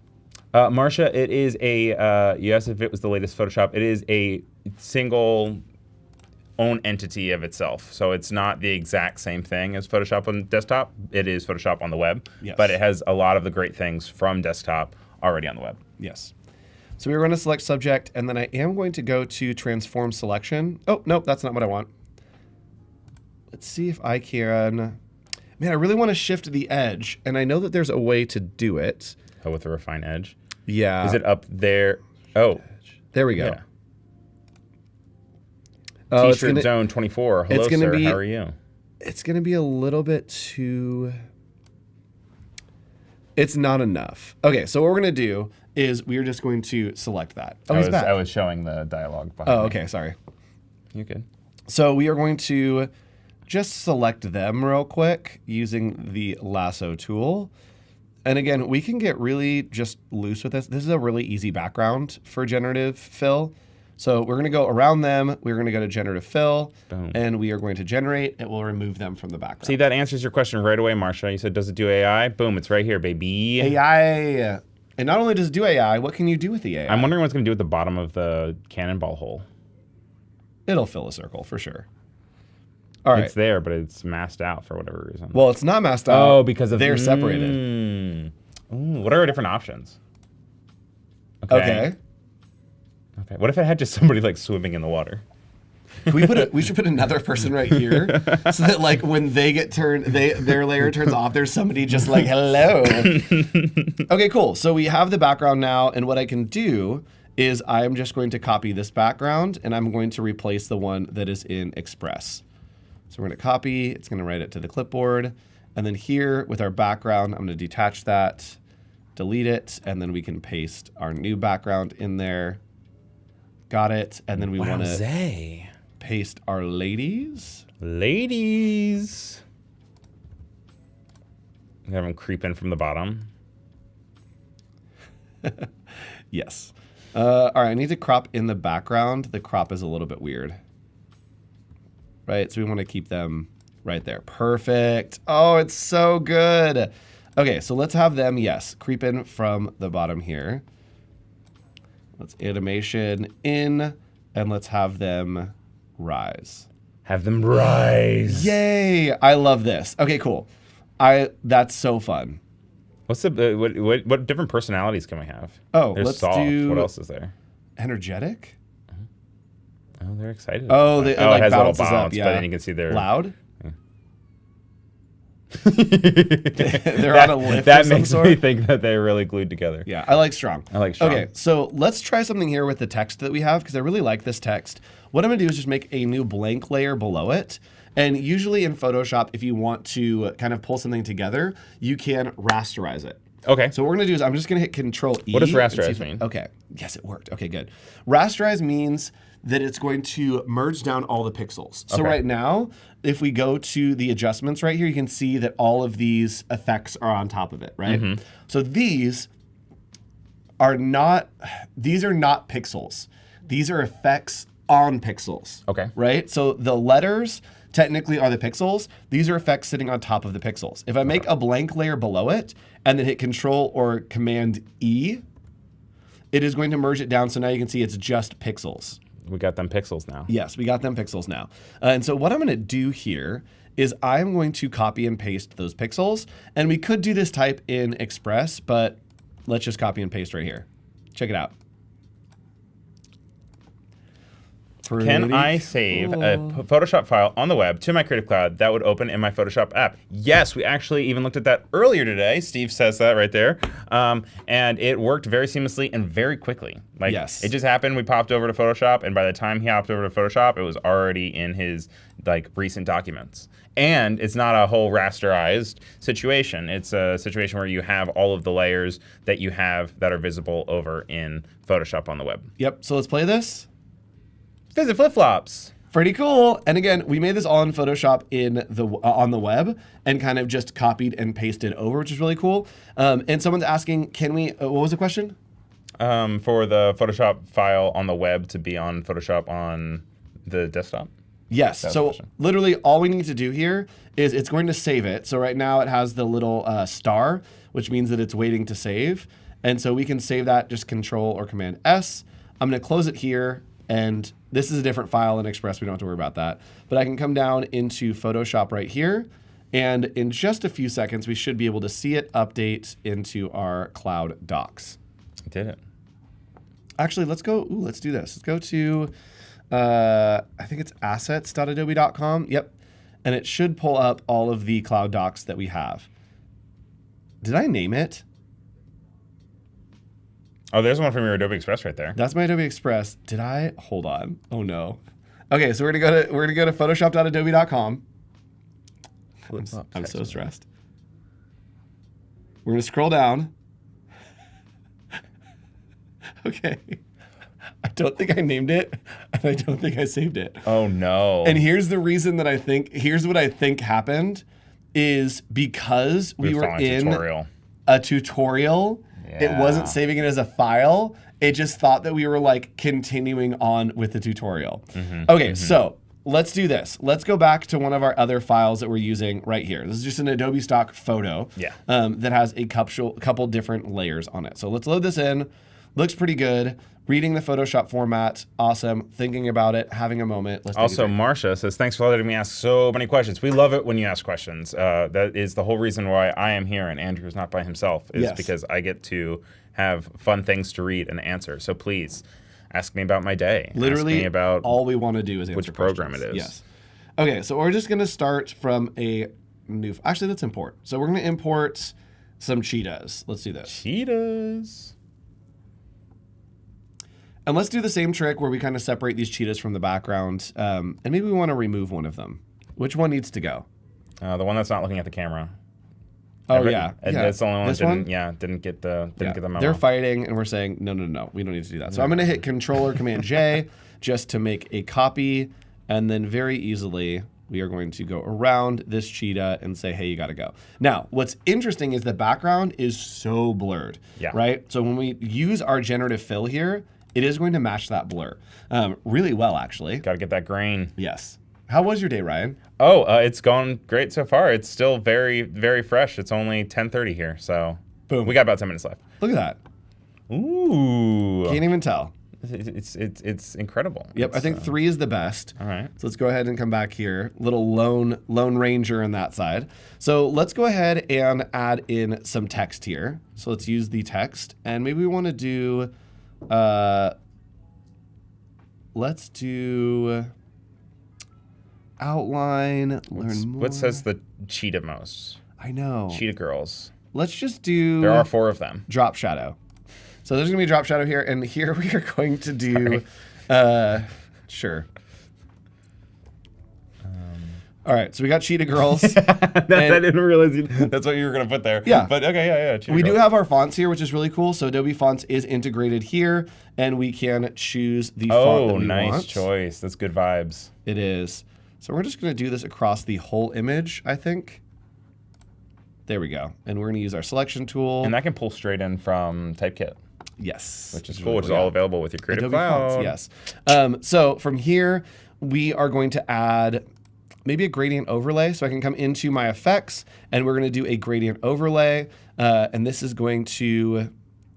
Marcia, it is a, you asked if it was the latest Photoshop. It is a single own entity of itself. So it's not the exact same thing as Photoshop on desktop. It is Photoshop on the web, Yes. but it has a lot of the great things from desktop already on the web. Yes. So we're going to select subject, and then I am going to go to transform selection. Oh, nope, that's not what I want. Let's see if I can, man, I really want to shift the edge, and I know that there's a way to do it. Oh, with a refined edge. Yeah. Is it up there? Oh, There we go. yeah. Oh, it's T-shirt gonna, zone 24. Hello, it's gonna sir. be- How are you? it's going to be a little bit too... It's not enough. Okay, so what we're going to do is we are just going to select that. Oh, he's back. I was showing the dialogue behind Oh, me. okay, sorry. You good? So we are going to just select them real quick using the lasso tool. And again, we can get really just loose with this. This is a really easy background for generative fill. So we're going to go around them. We're going to go to generative fill. Boom. And we are going to generate. It will remove them from the background. See, that answers your question right away, Marsha. You said, does it do AI? Boom, it's right here, baby. AI. And not only does it do AI, what can you do with the AI? I'm wondering what's going to do at the bottom of the cannonball hole. It'll fill a circle for sure. All right. It's there, but it's masked out for whatever reason. Well, it's not masked out. oh, because of they're separated. Ooh, what are our different options? Okay. Okay. What if it had just somebody like swimming in the water? We should put another person right here so that like when they get turned, their layer turns off, there's somebody just like, hello. Okay, cool. So we have the background now, and what I can do is I'm just going to copy this background and I'm going to replace the one that is in Express. So we're going to copy, it's going to write it to the clipboard, and then here with our background, I'm going to detach that, delete it, and then we can paste our new background in there. Got it. And then we want to Wowzay. paste our ladies. Ladies. Have them creep in from the bottom. Yes. All right, I need to crop in the background. The crop is a little bit weird. Right, so we want to keep them right there. Perfect. Oh, it's so good. Okay, so let's have them, yes, creep in from the bottom here. Let's animation in, and let's have them rise. Have them rise. Yay! I love this. Okay, cool. That's so fun. What's the what different personalities can we have? Oh, There's let's soft. do What else is there? energetic. Oh, they're excited. Oh, about it that. like it has a little bounces up, bounce, yeah. but then you can see they're Loud. They're They're on a lift That of some makes sort? me think that they're really glued together. Yeah, I like strong. I like strong. Okay, so let's try something here with the text that we have because I really like this text. What I'm going to do is just make a new blank layer below it. And usually in Photoshop, if you want to kind of pull something together, you can rasterize it. Okay. So what we're going to do is I'm just going to hit Control E. What does and see rasterize if- mean? Okay. Yes, it worked. Okay, good. Rasterize means that it's going to merge down all the pixels. So Okay. right now, if we go to the adjustments right here, you can see that all of these effects are on top of it, right? Mm-hmm. So these are not pixels. These are effects on pixels. Okay. Right? So the letters technically are the pixels. These are effects sitting on top of the pixels. If I make a blank layer below it and then hit Control or Command E, it is going to merge it down so now you can see it's just pixels. We got them pixels now. Yes, we got them pixels now. And so what I'm going to do here is I'm going to copy and paste those pixels. And we could do this type in Express, but let's just copy and paste right here. Check it out. Can I save a Photoshop file on the web to my Creative Cloud that would open in my Photoshop app? Yes, we actually even looked at that earlier today. Steve says that right there. And it worked very seamlessly and very quickly. Like, yes. It just happened. We popped over to Photoshop, and by the time he hopped over to Photoshop, it was already in his like recent documents. And it's not a whole rasterized situation. It's a situation where you have all of the layers that you have that are visible over in Photoshop on the web. Yep, so let's play this. Visit flip-flops. Pretty cool. And again, we made this all in Photoshop on the web and kind of just copied and pasted over, which is really cool. And someone's asking, can we, what was the question? For the Photoshop file on the web to be on Photoshop on the desktop? Yes. So literally all we need to do here is it's going to save it. So right now it has the little star, which means that it's waiting to save. And so we can save that, just Control or Command S. I'm going to close it here. And this is a different file in Express. We don't have to worry about that. But I can come down into Photoshop right here. And in just a few seconds, we should be able to see it update into our Cloud Docs. I did it. Actually, let's go. Ooh, let's do this. Let's go to, I think it's assets.adobe.com. Yep. And it should pull up all of the Cloud Docs that we have. Did I name it? Oh, there's one from your Adobe Express right there. That's my Adobe Express. Did I? Hold on. Oh no. Okay, so we're gonna go to Photoshop.adobe.com. I'm so stressed. We're gonna scroll down. Okay. I don't think I named it, and I don't think I saved it. Oh no. And here's the reason that here's what I think happened, is because we were in a tutorial. Yeah. It wasn't saving it as a file. It just thought that we were like continuing on with the tutorial. Okay, so let's do this. Let's go back to one of our other files that we're using right here. This is just an Adobe stock photo that has a couple different layers on it. So let's load this in. Looks pretty good. Reading the Photoshop format, awesome. Thinking about it, having a moment. Let's also, Marcia says, thanks for letting me ask so many questions. We love it when you ask questions. That is the whole reason why I am here and Andrew's not by himself, is because I get to have fun things to read and answer. So please, ask me about my day. Literally, ask me about all we want to do is answer which program it is. Yes. Okay, so we're just going to start from a new... Actually, let's import. So we're going to import some cheetahs. Let's do this. Cheetahs. And let's do the same trick where we kind of separate these cheetahs from the background. And maybe we want to remove one of them. Which one needs to go? The one that's not looking at the camera. Oh, yeah. That's the only one that didn't get the memo. They're fighting, and we're saying, no, we don't need to do that. So I'm going to hit Control or Command J just to make a copy. And then very easily, we are going to go around this cheetah and say, hey, you got to go. Now, what's interesting is the background is so blurred, right? So when we use our generative fill here, it is going to match that blur really well, actually. Got to get that grain. Yes. How was your day, Ryan? Oh, it's gone great so far. It's still very, very fresh. It's only 10:30 here, so boom. We got about 10 minutes left. Look at that. Ooh. Can't even tell. It's incredible. Yep, I think 3 is the best. All right. So let's go ahead and come back here. Little lone ranger on that side. So let's go ahead and add in some text here. So let's use the text, and maybe we want to do... let's do outline, learn more. What says the cheetah most? I know. Cheetah girls. Let's just do... There are 4 of them. Drop shadow. So there's going to be a drop shadow here, and here we are going to do... sure. All right, so we got cheetah girls. I didn't realize that's what you were going to put there. Yeah. But okay, yeah. We do have our fonts here, which is really cool. So Adobe Fonts is integrated here, and we can choose the font that we want. Nice choice. That's good vibes. It is. So we're just going to do this across the whole image, I think. There we go. And we're going to use our selection tool. And that can pull straight in from Typekit. Yes. Which is cool, which is all available with your Creative Adobe Cloud. Fonts, yes. So from here, we are going to add... maybe a gradient overlay. So I can come into my effects, and we're going to do a gradient overlay. And this is going to,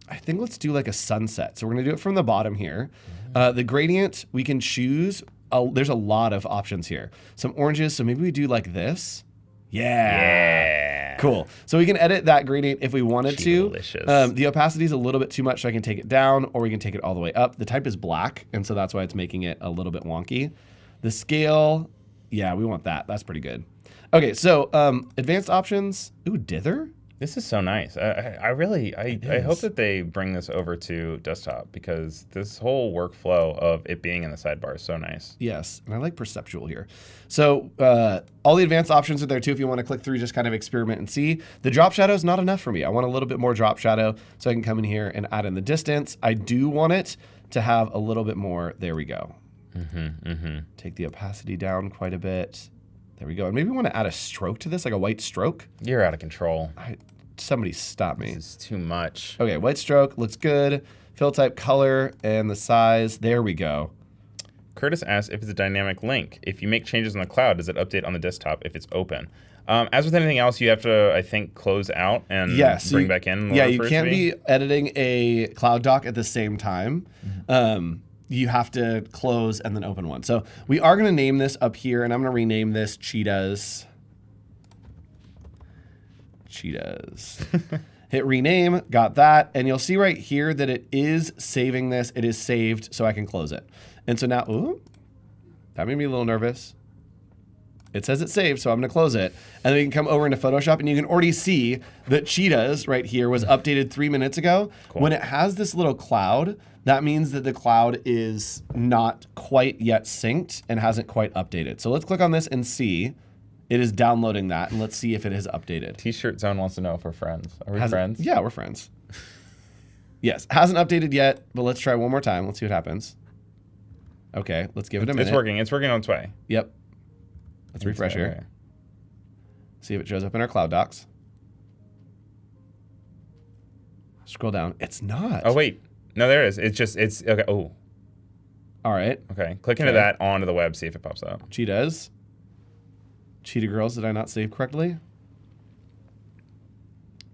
I think let's do like a sunset. So we're going to do it from the bottom here. The gradient, we can choose there's a lot of options here. Some oranges, so maybe we do like this. Yeah. Cool. So we can edit that gradient if we wanted to. Delicious. The opacity is a little bit too much, so I can take it down, or we can take it all the way up. The type is black, and so that's why it's making it a little bit wonky. The scale, yeah, we want that. That's pretty good. Okay, so advanced options. Ooh, dither? This is so nice. I hope that they bring this over to desktop, because this whole workflow of it being in the sidebar is so nice. Yes, and I like perceptual here. So all the advanced options are there too if you want to click through, just kind of experiment and see. The drop shadow is not enough for me. I want a little bit more drop shadow, so I can come in here and add in the distance. I do want it to have a little bit more. There we go. Take the opacity down quite a bit. There we go. And maybe we want to add a stroke to this, like a white stroke. You're out of control. Somebody stop me. This is too much. Okay, white stroke looks good. Fill type, color, and the size. There we go. Curtis asks if it's a dynamic link. If you make changes on the cloud, does it update on the desktop if it's open? As with anything else, you have to, I think, close out and bring back in. Yeah, you can't be editing a cloud doc at the same time. You have to close and then open one. So we are going to name this up here, and I'm going to rename this Cheetahs. Hit rename, got that. And you'll see right here that it is saving this. It is saved, so I can close it. And so now, ooh, that made me a little nervous. It says it's saved, so I'm going to close it. And then we can come over into Photoshop, and you can already see that Cheetahs right here was updated 3 minutes ago. Cool. When it has this little cloud, that means that the cloud is not quite yet synced and hasn't quite updated. So let's click on this and see. It is downloading that, and let's see if it has updated. T-shirt Zone wants to know if we're friends. Are we friends? Yeah, we're friends. Yes, hasn't updated yet, but let's try one more time. Let's see what happens. Okay, let's give it a minute. It's working. It's working on its way. Yep. Let's refresh here. Okay. See if it shows up in our Cloud Docs. Scroll down. It's not. Oh, wait. No, there it is. It's okay. Oh. All right. Okay. Click into that onto the web, see if it pops up. Cheetahs. Cheetah Girls, did I not save correctly?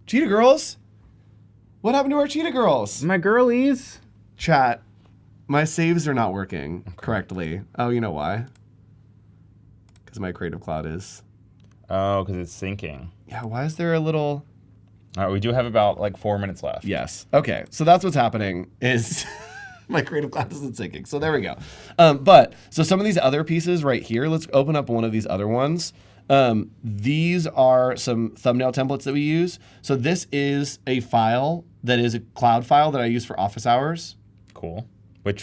Cheetah Girls? What happened to our Cheetah Girls? My girlies. Chat, my saves are not working correctly. Oh, you know why? Because my Creative Cloud is. Oh, because it's syncing. Yeah, why is there a little... All right, we do have about like 4 minutes left. Yes. Okay, so that's what's happening is... My Creative Cloud isn't syncing. So there we go. So some of these other pieces right here, let's open up one of these other ones. These are some thumbnail templates that we use. So this is a file that is a cloud file that I use for office hours. Cool.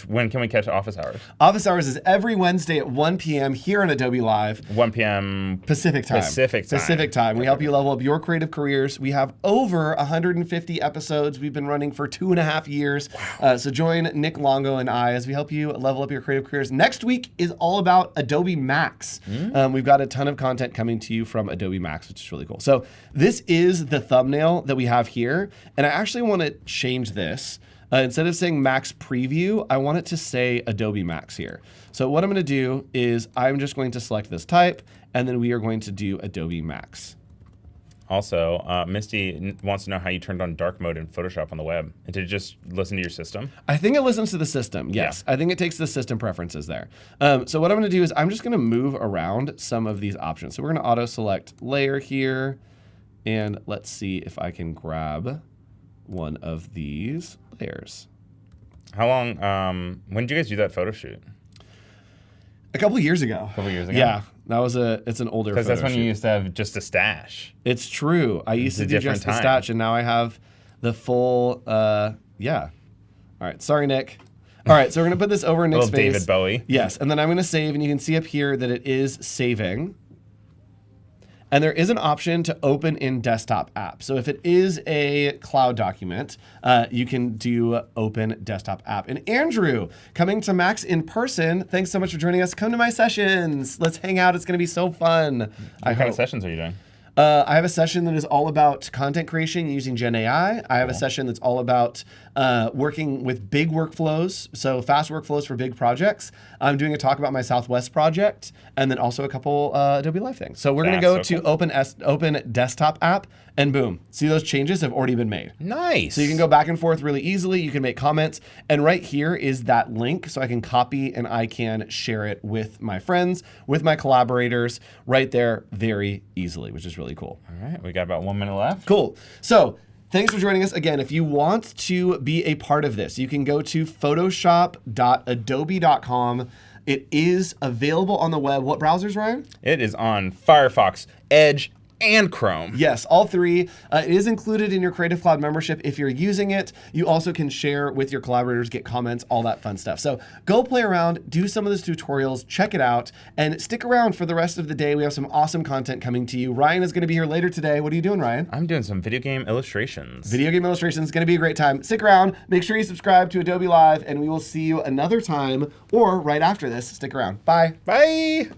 When can we catch office hours? Office hours is every Wednesday at 1 p.m. here on Adobe Live. 1 p.m. Pacific time. Pacific time. We help you level up your creative careers. We have over 150 episodes we've been running for 2.5 years. Wow. So join Nick Longo and I as we help you level up your creative careers. Next week is all about Adobe Max. We've got a ton of content coming to you from Adobe Max, which is really cool. So this is the thumbnail that we have here. And I actually want to change this. Instead of saying Max Preview, I want it to say Adobe Max here. So what I'm going to do is I'm just going to select this type, and then we are going to do Adobe Max. Also, Misty wants to know how you turned on dark mode in Photoshop on the web. And did it just listen to your system? I think it listens to the system, yes. Yeah. I think it takes the system preferences there. So what I'm going to do is I'm just going to move around some of these options. So we're going to auto-select layer here, and let's see if I can grab one of these layers. How long, when did you guys do that photo shoot? A couple years ago. A couple years ago? Yeah, it's an older photo Because that's when shoot. you used to have just a stash. It's true. I used to do just the stash, and now I have the full, yeah. All right, sorry, Nick. All right, so we're going to put this over in Nick's face. David Bowie. Yes, and then I'm going to save, and you can see up here that it is saving. And there is an option to open in desktop app. So if it is a cloud document, you can do open desktop app. And Andrew, coming to Max in person, thanks so much for joining us. Come to my sessions. Let's hang out. It's going to be so fun. What kind of sessions are you doing? I have a session that is all about content creation using Gen AI. I have a session that's all about working with big workflows, so fast workflows for big projects. I'm doing a talk about my Southwest project, and then also a couple Adobe Live things. So we're going to go That's so to open desktop app, and boom, see those changes have already been made. Nice. So you can go back and forth really easily. You can make comments. And right here is that link. So I can copy and I can share it with my friends, with my collaborators right there very easily, which is really cool. All right, we got about 1 minute left. Cool. So thanks for joining us. Again, if you want to be a part of this, you can go to photoshop.adobe.com. It is available on the web. What browsers, Ryan? It is on Firefox, Edge, and Chrome. Yes, all three. It is included in your Creative Cloud membership if you're using it. You also can share with your collaborators, get comments, all that fun stuff. So go play around, do some of those tutorials, check it out, and stick around for the rest of the day. We have some awesome content coming to you. Ryan is going to be here later today. What are you doing, Ryan? I'm doing some video game illustrations. Video game illustrations is going to be a great time. Stick around. Make sure you subscribe to Adobe Live, and we will see you another time or right after this. Stick around. Bye. Bye.